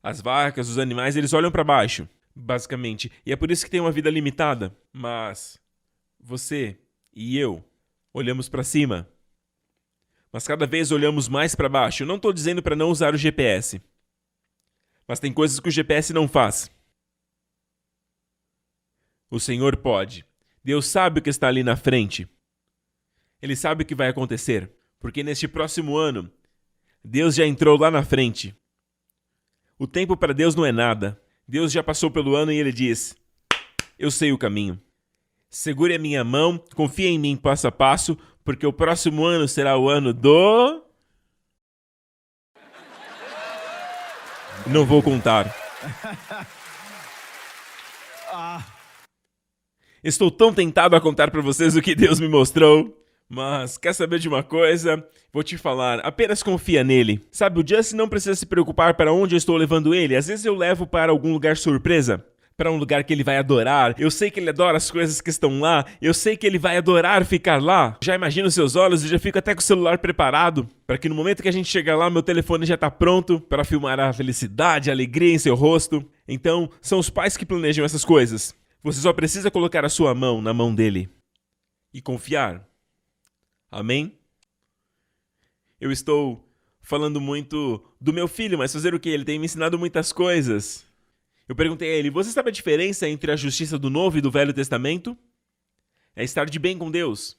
As vacas, os animais, eles olham para baixo, basicamente. E é por isso que tem uma vida limitada. Mas você e eu olhamos para cima. Mas cada vez olhamos mais para baixo. Eu não estou dizendo para não usar o GPS. Mas tem coisas que o GPS não faz. O Senhor pode. Deus sabe o que está ali na frente. Ele sabe o que vai acontecer. Porque neste próximo ano, Deus já entrou lá na frente. O tempo para Deus não é nada. Deus já passou pelo ano e Ele diz, eu sei o caminho. Segure a minha mão, confie em mim passo a passo, porque o próximo ano será o ano do... Não vou contar. Estou tão tentado a contar para vocês o que Deus me mostrou. Mas, quer saber de uma coisa? Vou te falar, apenas confia nele. Sabe, o Justin não precisa se preocupar para onde eu estou levando ele. Às vezes eu levo para algum lugar surpresa. Para um lugar que ele vai adorar. Eu sei que ele adora as coisas que estão lá. Eu sei que ele vai adorar ficar lá. Já imagino seus olhos e já fico até com o celular preparado. Para que no momento que a gente chegar lá, meu telefone já está pronto para filmar a felicidade, a alegria em seu rosto. Então, são os pais que planejam essas coisas. Você só precisa colocar a sua mão na mão dele. E confiar. Amém? Eu estou falando muito do meu filho, mas fazer o quê? Ele tem me ensinado muitas coisas. Eu perguntei a ele, você sabe a diferença entre a justiça do Novo e do Velho Testamento? É estar de bem com Deus.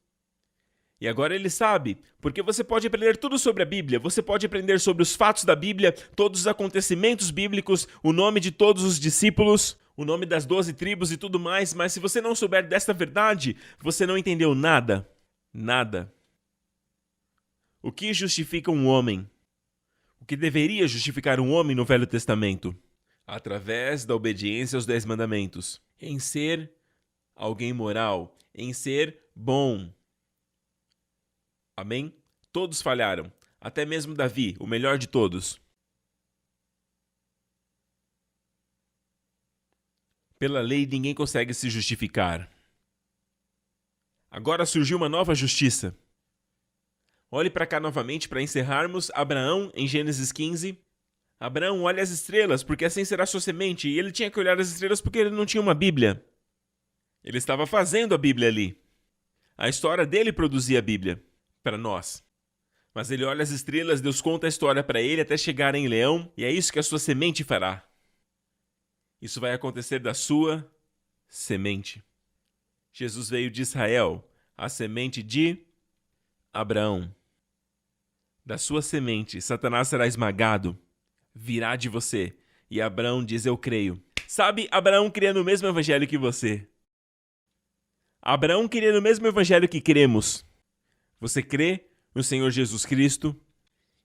E agora ele sabe, porque você pode aprender tudo sobre a Bíblia, você pode aprender sobre os fatos da Bíblia, todos os acontecimentos bíblicos, o nome de todos os discípulos, o nome das 12 tribos e tudo mais, mas se você não souber desta verdade, você não entendeu nada. Nada. O que justifica um homem? O que deveria justificar um homem no Velho Testamento? Através da obediência aos 10 mandamentos. Em ser alguém moral. Em ser bom. Amém? Todos falharam. Até mesmo Davi, o melhor de todos. Pela lei, ninguém consegue se justificar. Agora surgiu uma nova justiça. Olhe para cá novamente para encerrarmos. Abraão, em Gênesis 15. Abraão, olha as estrelas, porque assim será sua semente. E ele tinha que olhar as estrelas porque ele não tinha uma Bíblia. Ele estava fazendo a Bíblia ali. A história dele produzia a Bíblia, para nós. Mas ele olha as estrelas, Deus conta a história para ele até chegar em Leão, e é isso que a sua semente fará. Isso vai acontecer da sua semente. Jesus veio de Israel, a semente de Abraão. Da sua semente, Satanás será esmagado. Virá de você. E Abraão diz, eu creio. Sabe, Abraão cria no mesmo evangelho que você. Abraão cria no mesmo evangelho que cremos. Você crê no Senhor Jesus Cristo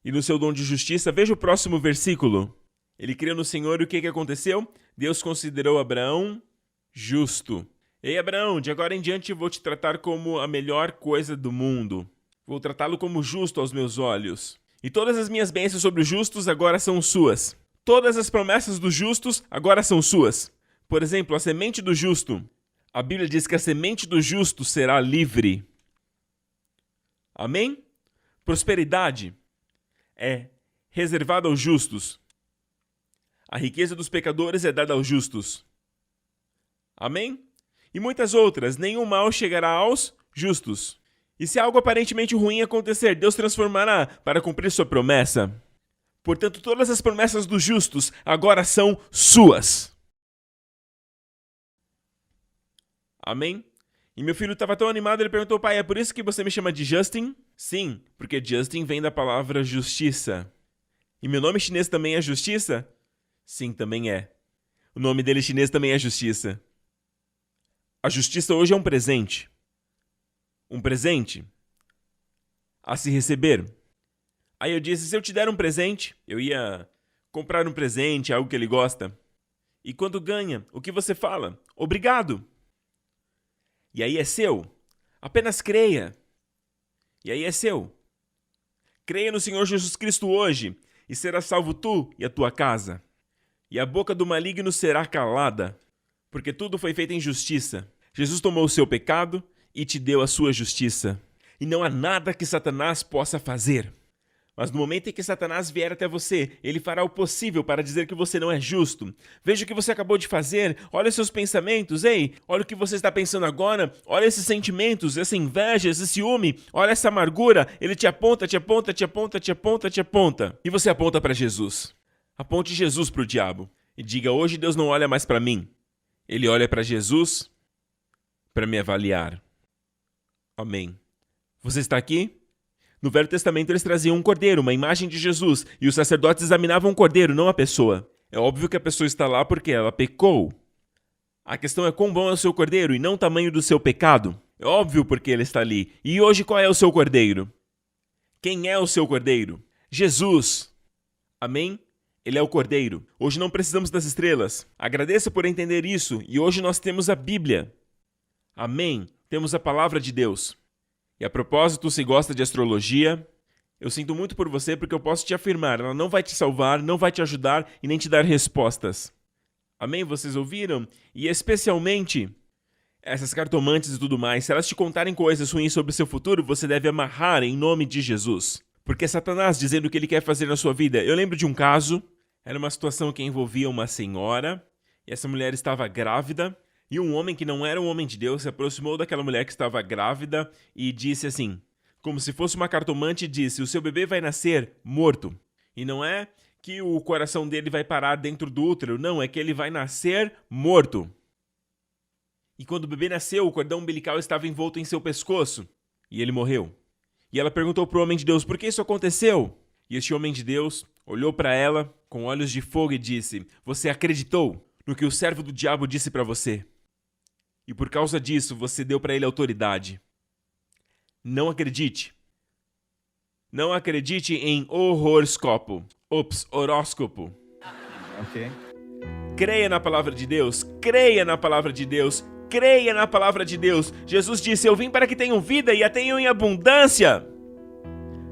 e no seu dom de justiça? Veja o próximo versículo. Ele creu no Senhor e o que aconteceu? Deus considerou Abraão justo. Ei, Abraão, de agora em diante eu vou te tratar como a melhor coisa do mundo. Vou tratá-lo como justo aos meus olhos. E todas as minhas bênçãos sobre os justos agora são suas. Todas as promessas dos justos agora são suas. Por exemplo, a semente do justo. A Bíblia diz que a semente do justo será livre. Amém? Prosperidade é reservada aos justos. A riqueza dos pecadores é dada aos justos. Amém? E muitas outras, nenhum mal chegará aos justos. E se algo aparentemente ruim acontecer, Deus transformará para cumprir sua promessa. Portanto, todas as promessas dos justos agora são suas. Amém? E meu filho estava tão animado, ele perguntou: pai, é por isso que você me chama de Justin? Sim, porque Justin vem da palavra justiça. E meu nome chinês também é justiça? Sim, também é. O nome dele chinês também é justiça. A justiça hoje é um presente. Um presente a se receber. Aí eu disse: se eu te der um presente, eu ia comprar um presente, algo que ele gosta. E quando ganha, o que você fala? Obrigado. E aí é seu. Apenas creia. E aí é seu. Creia no Senhor Jesus Cristo hoje, e será salvo tu e a tua casa. E a boca do maligno será calada, porque tudo foi feito em justiça. Jesus tomou o seu pecado e te deu a sua justiça. E não há nada que Satanás possa fazer. Mas no momento em que Satanás vier até você, ele fará o possível para dizer que você não é justo. Veja o que você acabou de fazer, olha seus pensamentos, ei, olha o que você está pensando agora, olha esses sentimentos, essa inveja, esse ciúme, olha essa amargura, ele te aponta, te aponta, te aponta, te aponta, te aponta. E você aponta para Jesus. Aponte Jesus para o diabo e diga: hoje Deus não olha mais para mim, ele olha para Jesus para me avaliar. Amém. Você está aqui? No Velho Testamento eles traziam um cordeiro, uma imagem de Jesus, e os sacerdotes examinavam o cordeiro, não a pessoa. É óbvio que a pessoa está lá porque ela pecou. A questão é quão bom é o seu cordeiro e não o tamanho do seu pecado. É óbvio porque ele está ali. E hoje qual é o seu cordeiro? Quem é o seu cordeiro? Jesus. Amém? Ele é o cordeiro. Hoje não precisamos das estrelas. Agradeça por entender isso, e hoje nós temos a Bíblia. Amém? Temos a palavra de Deus. E a propósito, se gosta de astrologia, eu sinto muito por você porque eu posso te afirmar, ela não vai te salvar, não vai te ajudar e nem te dar respostas. Amém? Vocês ouviram? E especialmente, essas cartomantes e tudo mais, se elas te contarem coisas ruins sobre o seu futuro, você deve amarrar em nome de Jesus. Porque é Satanás dizendo o que ele quer fazer na sua vida. Eu lembro de um caso, era uma situação que envolvia uma senhora, e essa mulher estava grávida, e um homem que não era um homem de Deus se aproximou daquela mulher que estava grávida e disse assim, como se fosse uma cartomante, disse: o seu bebê vai nascer morto. E não é que o coração dele vai parar dentro do útero, não, é que ele vai nascer morto. E quando o bebê nasceu, o cordão umbilical estava envolto em seu pescoço, e ele morreu. E ela perguntou para o homem de Deus: por que isso aconteceu? E este homem de Deus olhou para ela com olhos de fogo e disse: você acreditou no que o servo do diabo disse para você. E por causa disso, você deu para ele autoridade. Não acredite. Não acredite em horóscopo. Horóscopo. Ok. Creia na palavra de Deus. Creia na palavra de Deus. Creia na palavra de Deus. Jesus disse: eu vim para que tenham vida e a tenham em abundância.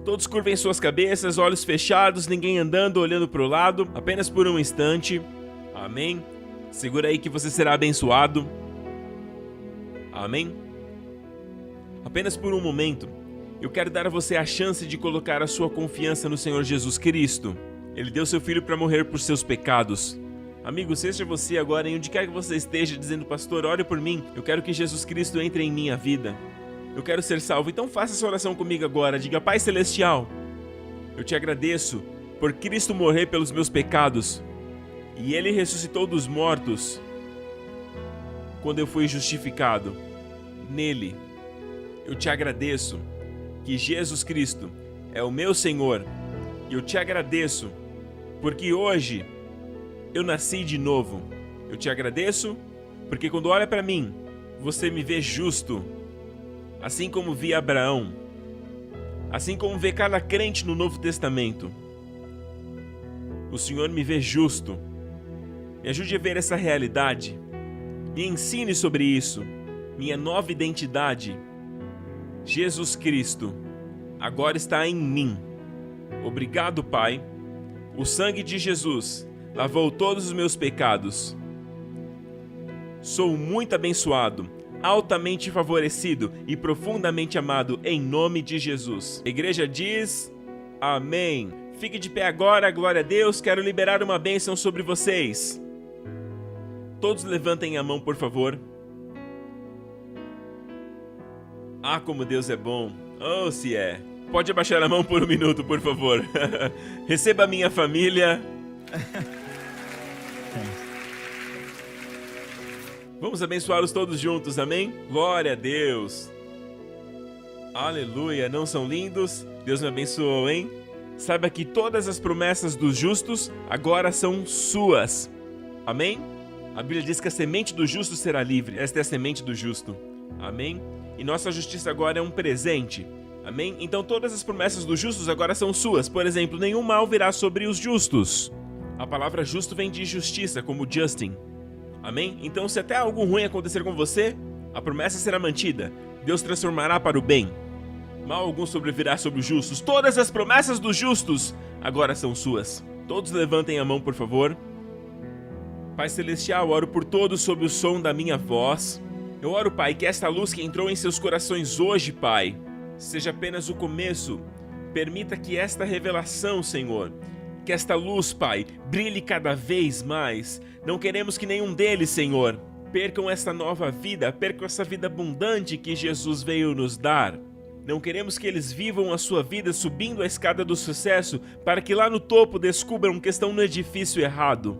Todos curvem suas cabeças, olhos fechados, ninguém andando, olhando para o lado, apenas por um instante. Amém? Segura aí que você será abençoado. Amém? Apenas por um momento, eu quero dar a você a chance de colocar a sua confiança no Senhor Jesus Cristo. Ele deu seu Filho para morrer por seus pecados. Amigo, seja você agora, em onde quer que você esteja, dizendo: pastor, ore por mim, eu quero que Jesus Cristo entre em minha vida. Eu quero ser salvo, então faça essa oração comigo agora. Diga: Pai Celestial, eu te agradeço por Cristo morrer pelos meus pecados. E Ele ressuscitou dos mortos quando eu fui justificado. Nele, eu te agradeço que Jesus Cristo é o meu Senhor. E eu te agradeço porque hoje eu nasci de novo. Eu te agradeço porque quando olha para mim, você me vê justo, assim como via Abraão, assim como vê cada crente no Novo Testamento. O Senhor me vê justo. Me ajude a ver essa realidade. Me ensine sobre isso. Minha nova identidade, Jesus Cristo, agora está em mim. Obrigado, Pai. O sangue de Jesus lavou todos os meus pecados. Sou muito abençoado, altamente favorecido e profundamente amado em nome de Jesus. A igreja diz: amém. Fique de pé agora, glória a Deus. Quero liberar uma bênção sobre vocês. Todos levantem a mão, por favor. Ah, como Deus é bom. Oh, se é. Pode abaixar a mão por um minuto, por favor. Receba a minha família. Vamos abençoá-los todos juntos, amém? Glória a Deus. Aleluia, não são lindos? Deus me abençoou, hein? Saiba que todas as promessas dos justos agora são suas. Amém? A Bíblia diz que a semente do justo será livre. Esta é a semente do justo. Amém? E nossa justiça agora é um presente. Amém? Então todas as promessas dos justos agora são suas. Por exemplo, nenhum mal virá sobre os justos. A palavra justo vem de justiça, como Justin. Amém? Então se até algo ruim acontecer com você, a promessa será mantida. Deus transformará para o bem. Mal algum sobrevirá sobre os justos. Todas as promessas dos justos agora são suas. Todos levantem a mão, por favor. Pai Celestial, oro por todos sob o som da minha voz. Eu oro, Pai, que esta luz que entrou em seus corações hoje, Pai, seja apenas o começo. Permita que esta revelação, Senhor, que esta luz, Pai, brilhe cada vez mais. Não queremos que nenhum deles, Senhor, percam esta nova vida, percam essa vida abundante que Jesus veio nos dar. Não queremos que eles vivam a sua vida subindo a escada do sucesso para que lá no topo descubram que estão no edifício errado.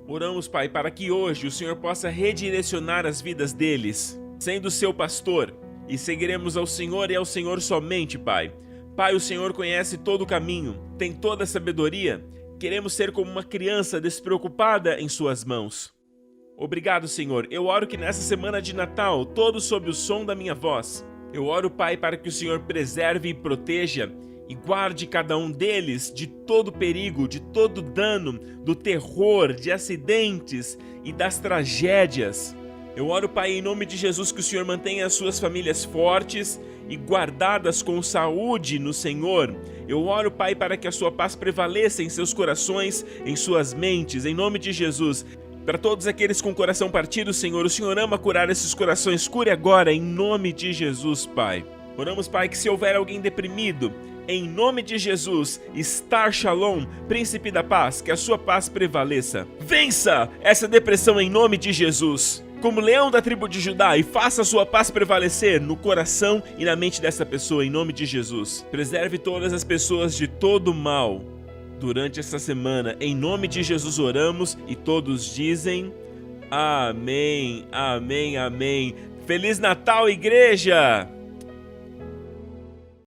Oramos, Pai, para que hoje o Senhor possa redirecionar as vidas deles, sendo seu pastor. E seguiremos ao Senhor e ao Senhor somente, Pai. Pai, o Senhor conhece todo o caminho, tem toda a sabedoria. Queremos ser como uma criança despreocupada em suas mãos. Obrigado, Senhor. Eu oro que nessa semana de Natal, todos sob o som da minha voz, eu oro, Pai, para que o Senhor preserve e proteja e guarde cada um deles de todo perigo, de todo dano, do terror, de acidentes e das tragédias. Eu oro, Pai, em nome de Jesus, que o Senhor mantenha as suas famílias fortes e guardadas com saúde no Senhor. Eu oro, Pai, para que a sua paz prevaleça em seus corações, em suas mentes, em nome de Jesus. Para todos aqueles com o coração partido, Senhor, o Senhor ama curar esses corações. Cure agora, em nome de Jesus, Pai. Oramos, Pai, que se houver alguém deprimido, em nome de Jesus, Star Shalom, Príncipe da Paz, que a sua paz prevaleça. Vença essa depressão em nome de Jesus. Como leão da tribo de Judá, e faça a sua paz prevalecer no coração e na mente dessa pessoa, em nome de Jesus. Preserve todas as pessoas de todo mal durante essa semana. Em nome de Jesus oramos e todos dizem amém, amém, amém. Feliz Natal, igreja!